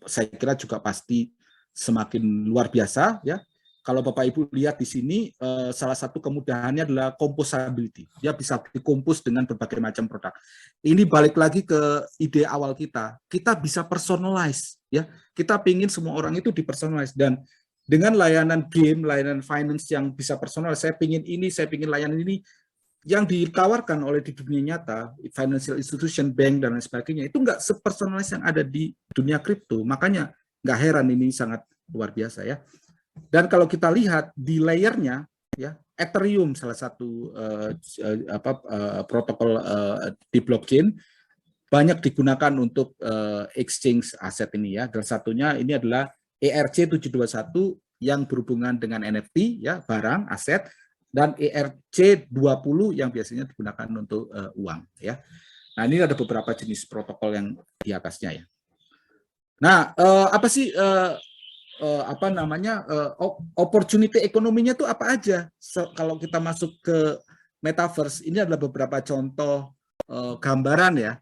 [SPEAKER 2] saya kira juga pasti semakin luar biasa ya. Kalau Bapak Ibu lihat di sini, salah satu kemudahannya adalah composability. Dia bisa dikompos dengan berbagai macam produk. Ini balik lagi ke ide awal kita. Kita bisa personalize, ya. Kita ingin semua orang itu dipersonalize, dan dengan layanan game, layanan finance yang bisa personal, saya ingin ini, saya ingin layanan ini, yang ditawarkan oleh di dunia nyata, financial institution, bank dan lain sebagainya, itu nggak sepersonalis yang ada di dunia kripto. Makanya nggak heran ini sangat luar biasa ya. Dan kalau kita lihat di layernya, ya, Ethereum salah satu protokol di blockchain banyak digunakan untuk exchange aset ini ya. Dan satunya ini adalah ERC-721 yang berhubungan dengan NFT ya, barang, aset, dan ERC-20 yang biasanya digunakan untuk uang ya. Nah, ini ada beberapa jenis protokol yang di atasnya ya. Nah, apa sih opportunity ekonominya itu apa aja? Kalau kita masuk ke metaverse, ini adalah beberapa contoh gambaran ya.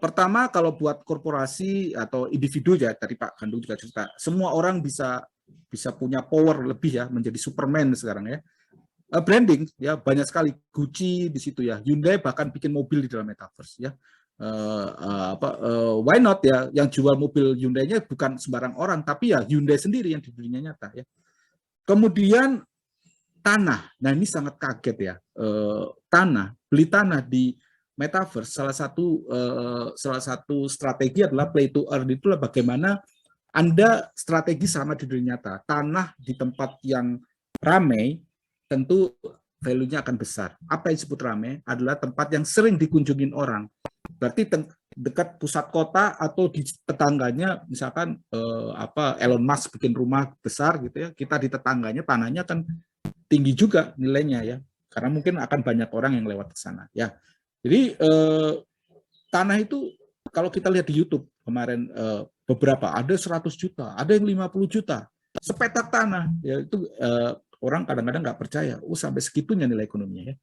[SPEAKER 2] Pertama, kalau buat korporasi atau individu ya, tadi Pak Gandung juga cerita, semua orang bisa punya power lebih ya, menjadi Superman sekarang ya. Branding ya, banyak sekali, Gucci di situ ya, Hyundai bahkan bikin mobil di dalam metaverse ya. Why not ya, yang jual mobil Hyundai-nya bukan sembarang orang, tapi ya Hyundai sendiri yang di dunia nyata ya. Kemudian tanah, nah ini sangat kaget ya, beli tanah di metaverse, salah satu strategi adalah play to earn. Itulah bagaimana Anda strategi sama di dunia nyata, tanah di tempat yang ramai tentu value-nya akan besar. Apa yang disebut ramai adalah tempat yang sering dikunjungin orang. Berarti dekat pusat kota atau di tetangganya, misalkan Elon Musk bikin rumah besar gitu ya, kita di tetangganya tanahnya kan tinggi juga nilainya ya, karena mungkin akan banyak orang yang lewat ke sana ya. Jadi tanah itu kalau kita lihat di YouTube kemarin, beberapa ada 100 juta, ada yang 50 juta sepetak tanah ya, itu orang kadang-kadang nggak percaya, sampai segitunya nilai ekonominya ya.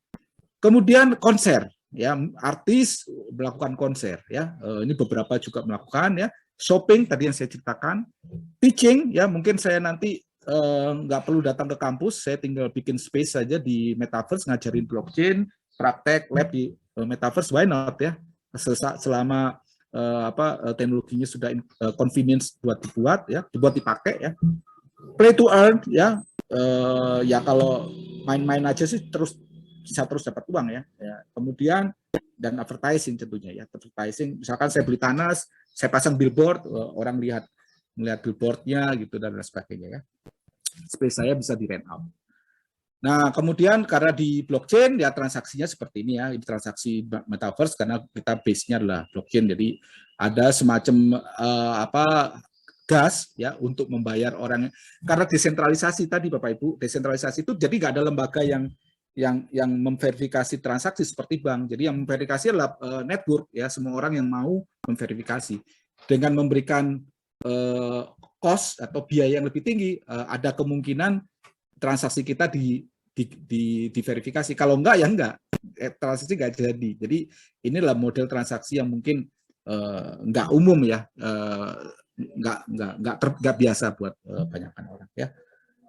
[SPEAKER 2] Kemudian konser ya, artis melakukan konser ya, ini beberapa juga melakukan ya. Shopping tadi yang saya ceritakan, teaching ya, mungkin saya nanti nggak perlu datang ke kampus, saya tinggal bikin space saja di metaverse, ngajarin blockchain, praktek lab di metaverse, why not ya, selama teknologinya sudah convenience buat dipakai ya. Play to earn ya, ya kalau main-main aja sih bisa terus dapat uang ya. Kemudian dan advertising tentunya ya, advertising, misalkan saya beli tanah, saya pasang billboard, orang melihat billboardnya gitu dan lain sebagainya ya. Space saya bisa di rent out. Nah, kemudian karena di blockchain ya transaksinya seperti ini ya, ini transaksi metaverse karena kita base-nya adalah blockchain, jadi ada semacam gas ya untuk membayar orang, karena desentralisasi tadi Bapak Ibu, desentralisasi itu jadi nggak ada lembaga yang memverifikasi transaksi seperti bank. Jadi yang memverifikasi adalah network ya, semua orang yang mau memverifikasi dengan memberikan cost atau biaya yang lebih tinggi, ada kemungkinan transaksi kita diverifikasi. Kalau enggak ya enggak, transaksi enggak jadi. Jadi inilah model transaksi yang mungkin enggak umum ya, enggak biasa buat banyakkan orang ya.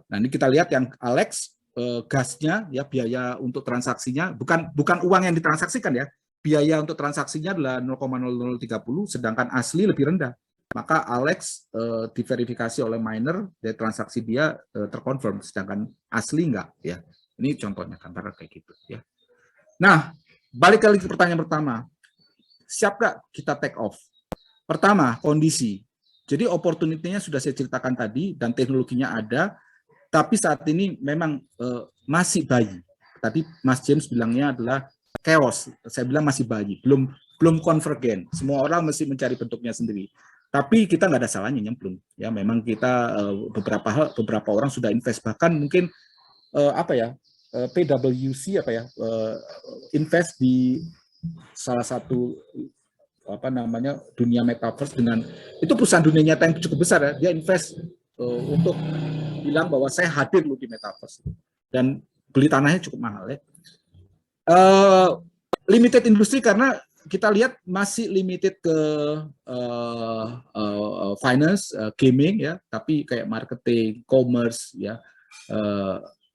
[SPEAKER 2] Nah ini kita lihat yang Alex, gasnya ya, biaya untuk transaksinya bukan uang yang ditransaksikan ya, biaya untuk transaksinya adalah 0,0030, sedangkan asli lebih rendah. Maka Alex diverifikasi oleh miner, dari transaksi dia terkonfirm, sedangkan asli enggak ya. Ini contohnya antara kayak gitu ya. Nah, balik ke pertanyaan pertama. Siap nggak kita take off? Pertama, kondisi. Jadi opportunity-nya sudah saya ceritakan tadi dan teknologinya ada, tapi saat ini memang masih bayi. Tadi Mas James bilangnya adalah chaos. Saya bilang masih bayi, belum konvergen. Semua orang mesti mencari bentuknya sendiri. Tapi kita nggak ada salahnya nyemplung. Ya, memang kita beberapa orang sudah invest, bahkan mungkin PwC invest di salah satu dunia metaverse, dengan itu perusahaan dunia nyata yang cukup besar ya, dia invest untuk bilang bahwa saya hadir loh di metaverse, dan beli tanahnya cukup mahal ya. Limited industri karena kita lihat masih limited ke finance, gaming ya, tapi kayak marketing, commerce ya,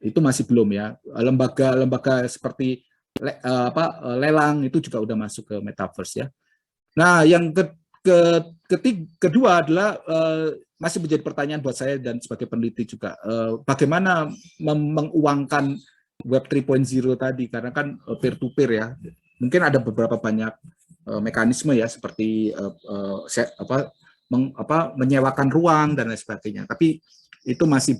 [SPEAKER 2] itu masih belum ya. Lembaga seperti lelang itu juga udah masuk ke metaverse ya. Nah, yang kedua adalah masih menjadi pertanyaan buat saya dan sebagai peneliti juga, bagaimana menguangkan Web 3.0 tadi, karena kan peer to peer ya. Mungkin ada beberapa banyak mekanisme ya, seperti menyewakan ruang dan lain sebagainya. Tapi itu masih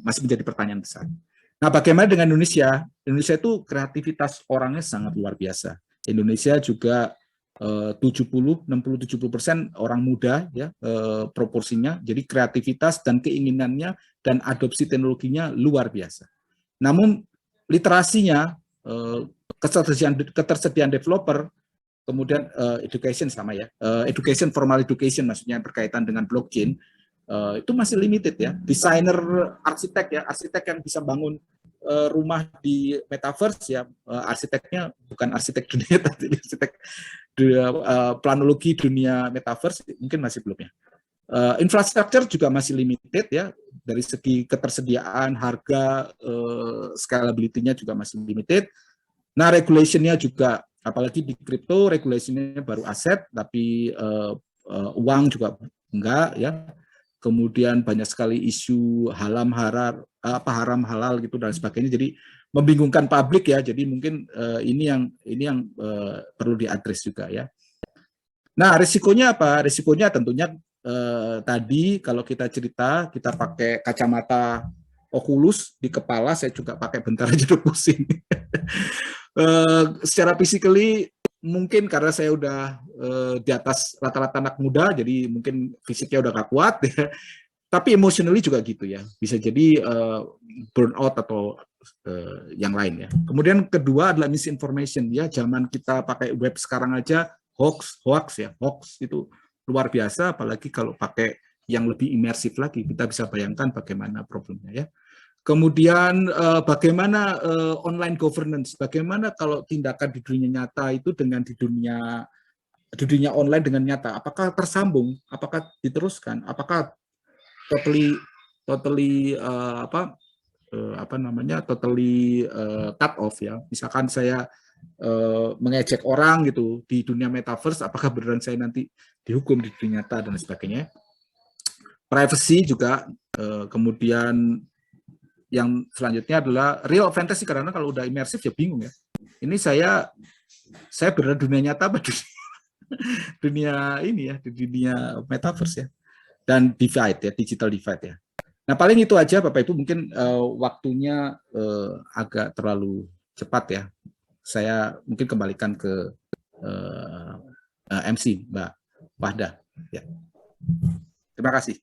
[SPEAKER 2] menjadi pertanyaan besar. Nah, bagaimana dengan Indonesia? Indonesia itu kreativitas orangnya sangat luar biasa. Indonesia juga 60-70% orang muda ya, proporsinya. Jadi kreativitas dan keinginannya dan adopsi teknologinya luar biasa. Namun literasinya, ketersediaan developer, kemudian education sama ya, education, formal education maksudnya berkaitan dengan blockchain, itu masih limited ya. Desainer, arsitek yang bisa bangun rumah di metaverse ya, arsiteknya bukan arsitek dunia, tapi arsitek planologi dunia metaverse mungkin masih belum ya. Infrastruktur juga masih limited ya, dari segi ketersediaan, harga, scalability-nya juga masih limited. Nah, regulation-nya juga, apalagi di crypto, regulation-nya baru aset, tapi uang juga enggak ya. Kemudian banyak sekali isu haram halal gitu dan sebagainya, jadi membingungkan publik ya. Jadi mungkin ini yang perlu diadres juga ya. Nah, risikonya apa? Risikonya tentunya tadi kalau kita cerita, kita pakai kacamata Oculus di kepala, saya juga pakai, bentar aja udah pusing. Secara physically mungkin karena saya udah di atas rata-rata anak muda, jadi mungkin fisiknya udah gak kuat ya. Tapi emotionally juga gitu ya, bisa jadi burnout atau yang lain ya. Kemudian kedua adalah misinformation ya, zaman kita pakai web sekarang aja hoax itu luar biasa, apalagi kalau pakai yang lebih imersif lagi, kita bisa bayangkan bagaimana problemnya ya. Kemudian bagaimana online governance, bagaimana kalau tindakan di dunia nyata itu dengan di dunia online dengan nyata, apakah tersambung, apakah diteruskan, apakah totally cut off ya. Misalkan saya mengejek orang gitu di dunia metaverse, apakah beneran saya nanti dihukum di dunia nyata dan sebagainya. Privacy juga, kemudian yang selanjutnya adalah real fantasy, karena kalau udah imersif ya bingung ya. Ini saya beneran dunia nyata apa dunia ini ya, di dunia metaverse ya. Dan divide ya, digital divide ya. Nah, paling itu aja Bapak Ibu, mungkin waktunya agak terlalu cepat ya. Saya mungkin kembalikan ke MC Mbak Wahda ya. Terima kasih.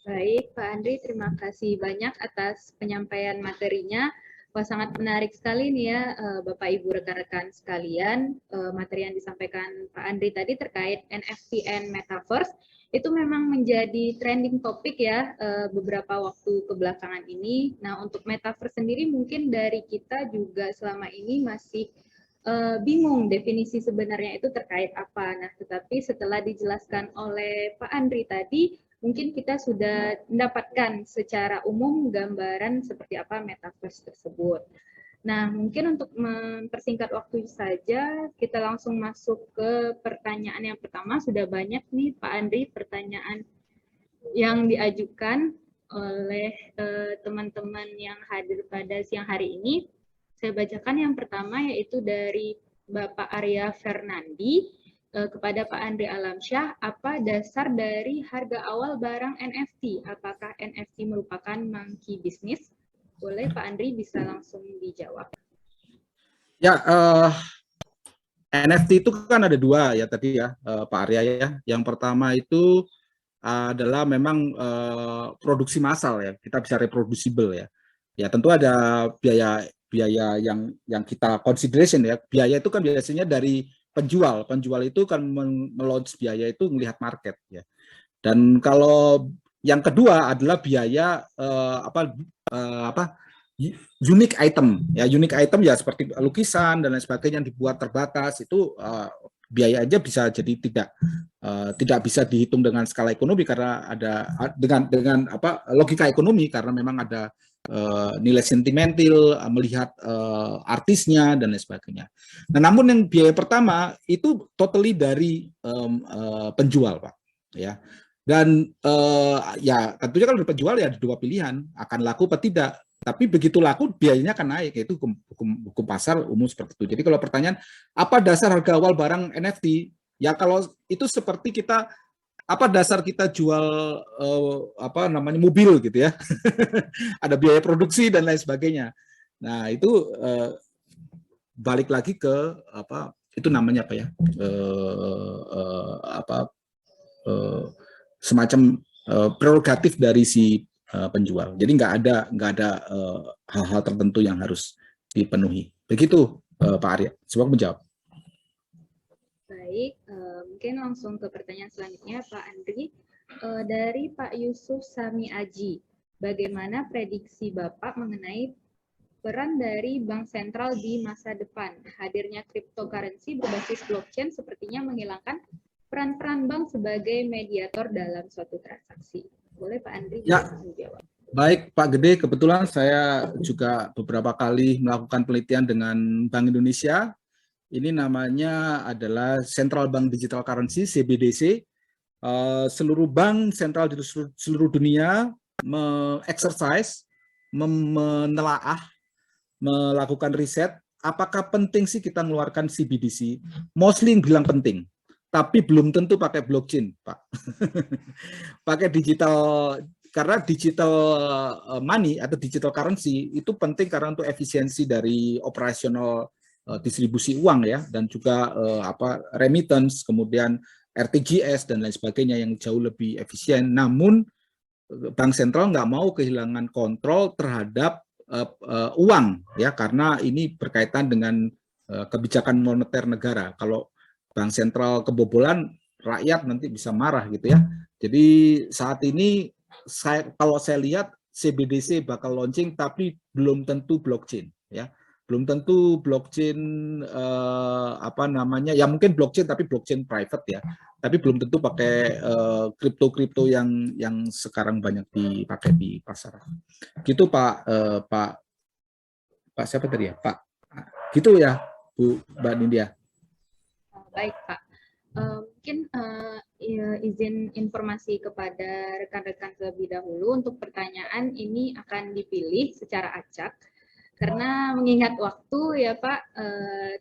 [SPEAKER 1] Baik, Pak Andri, terima kasih banyak atas penyampaian materinya. Wah, sangat menarik sekali nih ya, Bapak Ibu rekan-rekan sekalian, materi yang disampaikan Pak Andri tadi terkait NFT and Metaverse. itu memang menjadi trending topik ya beberapa waktu kebelakangan ini. Nah, untuk metaverse sendiri mungkin dari kita juga selama ini masih bingung definisi sebenarnya itu terkait apa. Nah, tetapi setelah dijelaskan oleh Pak Andri tadi, mungkin kita sudah mendapatkan secara umum gambaran seperti apa metaverse tersebut. Nah, mungkin untuk mempersingkat waktu saja, kita langsung masuk ke pertanyaan yang pertama. Sudah banyak nih Pak Andri pertanyaan yang diajukan oleh teman-teman yang hadir pada siang hari ini. Saya bacakan yang pertama yaitu dari Bapak Arya Fernandi kepada Pak Andri Alamsyah, apa dasar dari harga awal barang NFT? Apakah NFT merupakan monkey business? Boleh Pak Andri bisa langsung dijawab.
[SPEAKER 2] Ya, NFT itu kan ada dua ya tadi ya, Pak Arya ya. Yang pertama itu adalah memang produksi massal ya, kita bisa reproducible ya. Ya tentu ada biaya yang kita consideration ya. Biaya itu kan biasanya dari penjual. Penjual itu kan melaunch biaya itu melihat market ya. Dan kalau yang kedua adalah biaya unique item ya, unique item ya seperti lukisan dan lain sebagainya yang dibuat terbatas itu biaya aja bisa jadi tidak bisa dihitung dengan skala ekonomi karena ada dengan logika ekonomi karena memang ada nilai sentimental melihat artisnya dan lain sebagainya. Nah, namun yang biaya pertama itu totally dari penjual, Pak, ya. Dan ya tentunya kalau penjual ya ada dua pilihan, akan laku atau tidak. Tapi begitu laku biayanya akan naik, yaitu hukum pasar umum seperti itu. Jadi kalau pertanyaan apa dasar harga awal barang NFT? Ya kalau itu seperti kita apa dasar kita jual mobil gitu ya. Ada biaya produksi dan lain sebagainya. Nah, itu balik lagi ke itu namanya apa ya? Semacam prerogatif dari si penjual. Jadi nggak ada hal-hal tertentu yang harus dipenuhi. Begitu Pak Arya. Semoga menjawab.
[SPEAKER 1] Baik, mungkin langsung ke pertanyaan selanjutnya Pak Andri. Dari Pak Yusuf Sami Aji, bagaimana prediksi Bapak mengenai peran dari bank sentral di masa depan? Hadirnya cryptocurrency berbasis blockchain sepertinya menghilangkan peran-peran bank sebagai mediator dalam suatu transaksi. Boleh Pak Andri menjawab?
[SPEAKER 2] Baik Pak Gede, kebetulan saya juga beberapa kali melakukan penelitian dengan Bank Indonesia. Ini namanya adalah Central Bank Digital Currency, CBDC. Seluruh bank sentral di seluruh dunia mengexercise, menelaah, melakukan riset, apakah penting sih kita mengeluarkan CBDC? Mostly bilang penting, tapi belum tentu pakai blockchain, Pak. Pakai digital, karena digital money atau digital currency itu penting karena untuk efisiensi dari operasional distribusi uang ya, dan juga remittance, kemudian RTGS dan lain sebagainya yang jauh lebih efisien. Namun bank sentral nggak mau kehilangan kontrol terhadap uang ya, karena ini berkaitan dengan kebijakan moneter negara. Kalau bank sentral kebobolan, rakyat nanti bisa marah gitu ya. Jadi saat ini kalau saya lihat CBDC bakal launching, tapi belum tentu blockchain ya. Belum tentu blockchain ya mungkin blockchain tapi blockchain private ya, tapi belum tentu pakai kripto yang sekarang banyak dipakai di pasar. Gitu Pak siapa tadi ya, Pak? Gitu ya Bu Mbak Nindya.
[SPEAKER 1] Baik Pak, mungkin izin informasi kepada rekan-rekan terlebih dahulu, untuk pertanyaan ini akan dipilih secara acak karena mengingat waktu ya Pak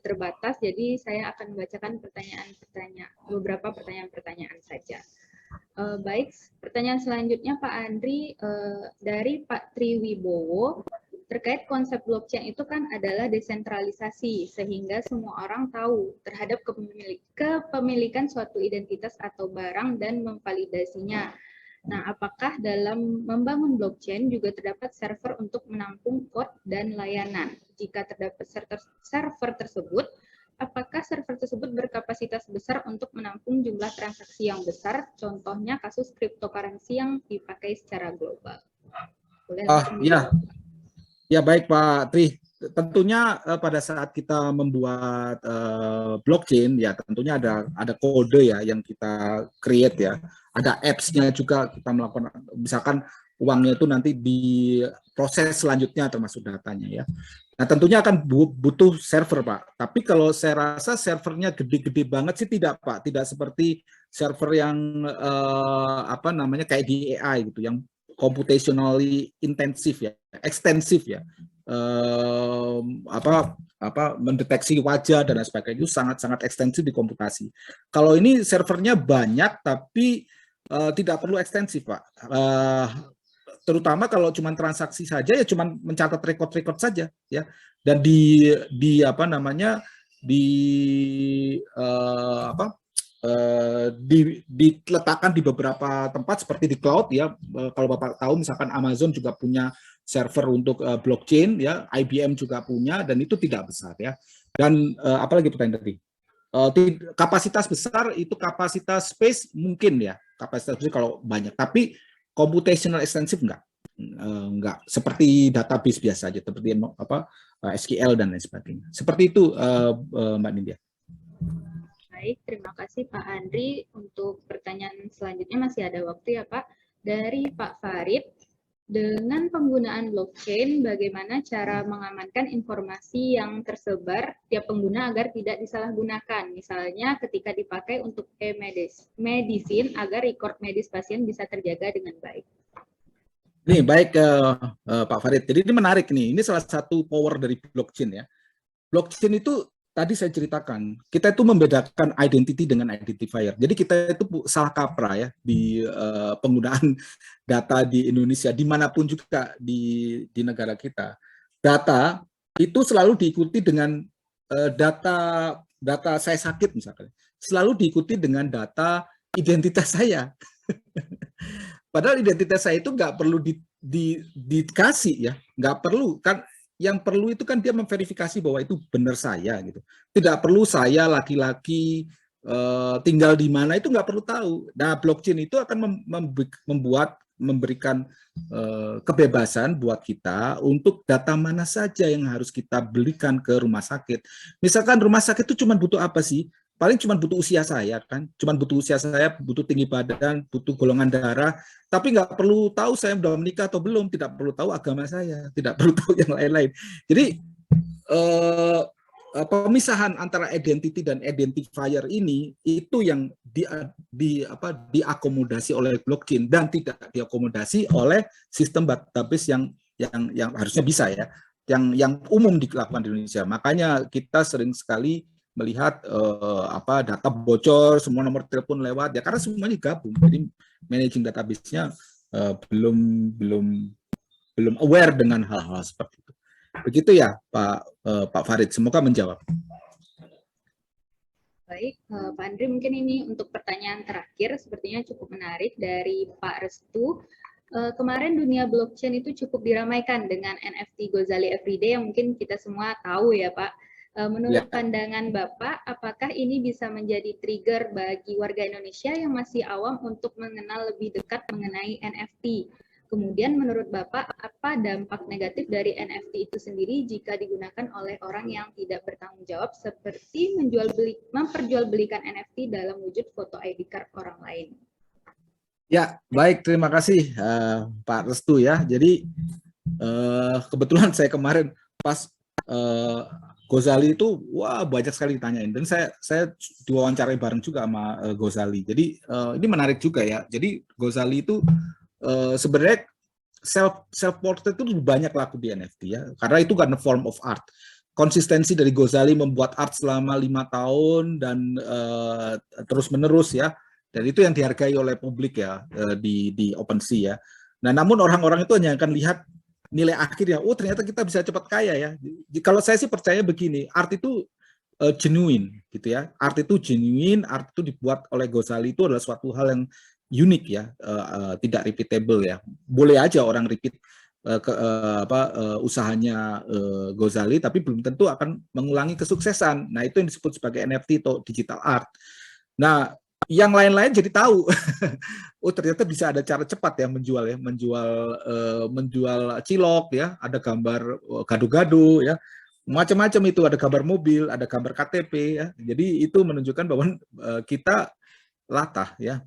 [SPEAKER 1] terbatas, jadi saya akan membacakan beberapa pertanyaan saja. Baik, pertanyaan selanjutnya Pak Andri dari Pak Triwibowo, terkait konsep blockchain itu kan adalah desentralisasi sehingga semua orang tahu terhadap kepemilikan suatu identitas atau barang dan memvalidasinya. Nah, apakah dalam membangun blockchain juga terdapat server untuk menampung kode dan layanan? Jika terdapat server tersebut, apakah server tersebut berkapasitas besar untuk menampung jumlah transaksi yang besar, contohnya kasus cryptocurrency yang dipakai secara global? Boleh langsung
[SPEAKER 2] Ya,
[SPEAKER 1] dijawab.
[SPEAKER 2] ya baik Pak Tri. Tentunya pada saat kita membuat blockchain, ya tentunya ada kode ya yang kita create ya. Ada apps-nya juga kita melakukan, misalkan uangnya itu nanti diproses selanjutnya termasuk datanya ya. Nah tentunya akan butuh server Pak. Tapi kalau saya rasa servernya gede-gede banget sih tidak Pak. Tidak seperti server yang apa namanya kayak di AI gitu, yang computationally intensif ya, ekstensif ya. Mendeteksi wajah dan lain sebagainya itu sangat-sangat ekstensif di komputasi. Kalau ini servernya banyak tapi tidak perlu ekstensif Pak. Terutama kalau cuma transaksi saja ya cuma mencatat rekod-rekod saja ya. Dan di apa namanya di diletakkan di beberapa tempat seperti di cloud ya. Kalau Bapak tahu misalkan Amazon juga punya server untuk blockchain ya, IBM juga punya dan itu tidak besar ya. Dan apalagi pertanyaan tadi? Kapasitas besar itu kapasitas space mungkin ya, kapasitas space kalau banyak, tapi computational extensive enggak seperti database biasa aja seperti SQL dan lain sebagainya. Seperti itu Mbak Nindya.
[SPEAKER 1] Baik, terima kasih Pak Andri. Untuk pertanyaan selanjutnya masih ada waktu ya Pak. Dari Pak Farid, dengan penggunaan blockchain, bagaimana cara mengamankan informasi yang tersebar tiap pengguna agar tidak disalahgunakan? Misalnya ketika dipakai untuk e-medicine agar record medis pasien bisa terjaga dengan baik.
[SPEAKER 2] Nih, baik Pak Farid. Jadi ini menarik nih. Ini salah satu power dari blockchain ya. Blockchain itu tadi saya ceritakan, kita itu membedakan identity dengan identifier. Jadi kita itu salah kaprah ya di penggunaan data di Indonesia, dimanapun juga di negara kita. Data itu selalu diikuti dengan data saya sakit misalkan, selalu diikuti dengan data identitas saya. Padahal identitas saya itu nggak perlu dikasih ya, nggak perlu kan. Yang perlu itu kan dia memverifikasi bahwa itu benar saya gitu. Tidak perlu saya laki-laki tinggal di mana itu nggak perlu tahu. Nah blockchain itu akan memberikan kebebasan buat kita untuk data mana saja yang harus kita belikan ke rumah sakit. Misalkan rumah sakit itu cuma butuh apa sih? Paling cuma butuh usia saya kan, cuma butuh usia saya, butuh tinggi badan, butuh golongan darah, tapi nggak perlu tahu saya sudah menikah atau belum, tidak perlu tahu agama saya, tidak perlu tahu yang lain-lain. Jadi pemisahan antara identity dan identifier ini itu yang diakomodasi oleh blockchain dan tidak diakomodasi oleh sistem database yang harusnya bisa ya, yang umum dilakukan di Indonesia. Makanya kita sering sekali melihat data bocor, semua nomor telepon lewat ya karena semuanya gabung. Jadi managing database-nya belum aware dengan hal-hal seperti itu. Begitu ya Pak Farid, semoga menjawab.
[SPEAKER 1] Baik, Pak Andri, mungkin ini untuk pertanyaan terakhir sepertinya cukup menarik dari Pak Restu. Kemarin dunia blockchain itu cukup diramaikan dengan NFT Gozali Everyday yang mungkin kita semua tahu ya Pak. Menurut pandangan Bapak, apakah ini bisa menjadi trigger bagi warga Indonesia yang masih awam untuk mengenal lebih dekat mengenai NFT? Kemudian menurut Bapak, apa dampak negatif dari NFT itu sendiri jika digunakan oleh orang yang tidak bertanggung jawab seperti memperjualbelikan NFT dalam wujud foto ID card orang lain?
[SPEAKER 2] Ya, baik. Terima kasih Pak Restu ya. Jadi kebetulan saya kemarin pas Gozali itu wah banyak sekali ditanyain dan saya diwawancarai bareng juga sama Gozali. Jadi ini menarik juga ya. Jadi Gozali itu sebenarnya self portrait itu banyak laku di NFT ya. Karena itu kan form of art. Konsistensi dari Gozali membuat art selama 5 tahun dan terus menerus ya. Dan itu yang dihargai oleh publik ya di OpenSea ya. Nah, namun orang-orang itu hanya akan lihat nilai akhirnya, oh ternyata kita bisa cepat kaya ya. Kalau saya sih percaya begini, art itu genuine gitu ya. Art itu genuine, art itu dibuat oleh Gozali itu adalah suatu hal yang unik ya, tidak repeatable ya. Boleh aja orang repeat usahanya Ghazali, tapi belum tentu akan mengulangi kesuksesan. Nah, itu yang disebut sebagai NFT atau digital art. Nah, yang lain-lain jadi tahu, oh ternyata bisa ada cara cepat ya menjual cilok ya, ada gambar gado-gado ya, macam-macam itu, ada gambar mobil, ada gambar KTP ya. Jadi itu menunjukkan bahwa kita latah ya.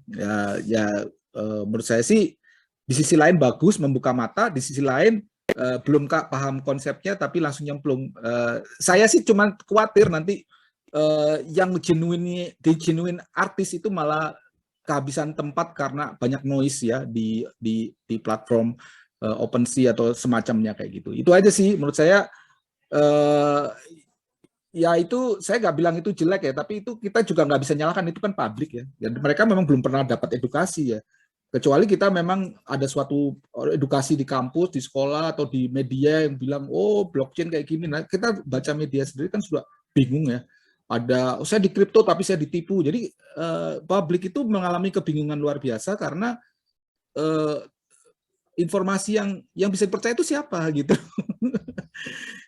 [SPEAKER 2] Menurut saya sih di sisi lain bagus membuka mata, di sisi lain belum paham konsepnya tapi langsung nyemplung. Saya sih cuma khawatir nanti yang genuine artis itu malah kehabisan tempat karena banyak noise ya di platform OpenSea atau semacamnya kayak gitu. Itu aja sih menurut saya. Ya itu saya nggak bilang itu jelek ya, tapi itu kita juga nggak bisa nyalakan, itu kan publik ya. Dan mereka memang belum pernah dapat edukasi ya. Kecuali kita memang ada suatu edukasi di kampus, di sekolah, atau di media yang bilang, oh blockchain kayak gini. Nah, kita baca media sendiri kan sudah bingung ya. Ada, saya di kripto tapi saya ditipu. Jadi publik itu mengalami kebingungan luar biasa karena informasi yang bisa dipercaya itu siapa gitu.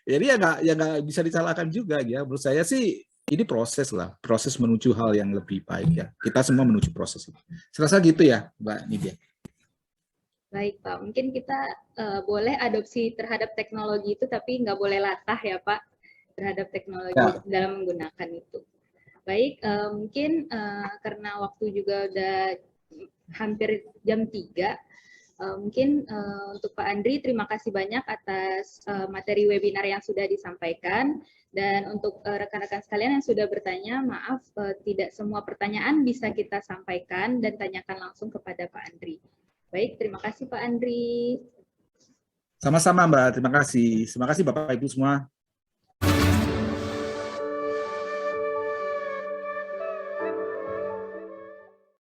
[SPEAKER 2] Jadi ya nggak bisa disalahkan juga ya. Menurut saya sih ini proses lah, proses menuju hal yang lebih baik ya. Kita semua menuju proses itu. Serasa gitu ya, Mbak Nidia.
[SPEAKER 1] Baik Pak, mungkin kita boleh adopsi terhadap teknologi itu, tapi nggak boleh latah ya Pak terhadap teknologi ya, dalam menggunakan itu. Baik, mungkin karena waktu juga udah hampir jam 3, mungkin untuk Pak Andri, terima kasih banyak atas materi webinar yang sudah disampaikan. Dan untuk rekan-rekan sekalian yang sudah bertanya, maaf tidak semua pertanyaan bisa kita sampaikan dan tanyakan langsung kepada Pak Andri. Baik, terima kasih Pak Andri.
[SPEAKER 2] Sama-sama Mbak, terima kasih. Terima kasih Bapak Ibu semua.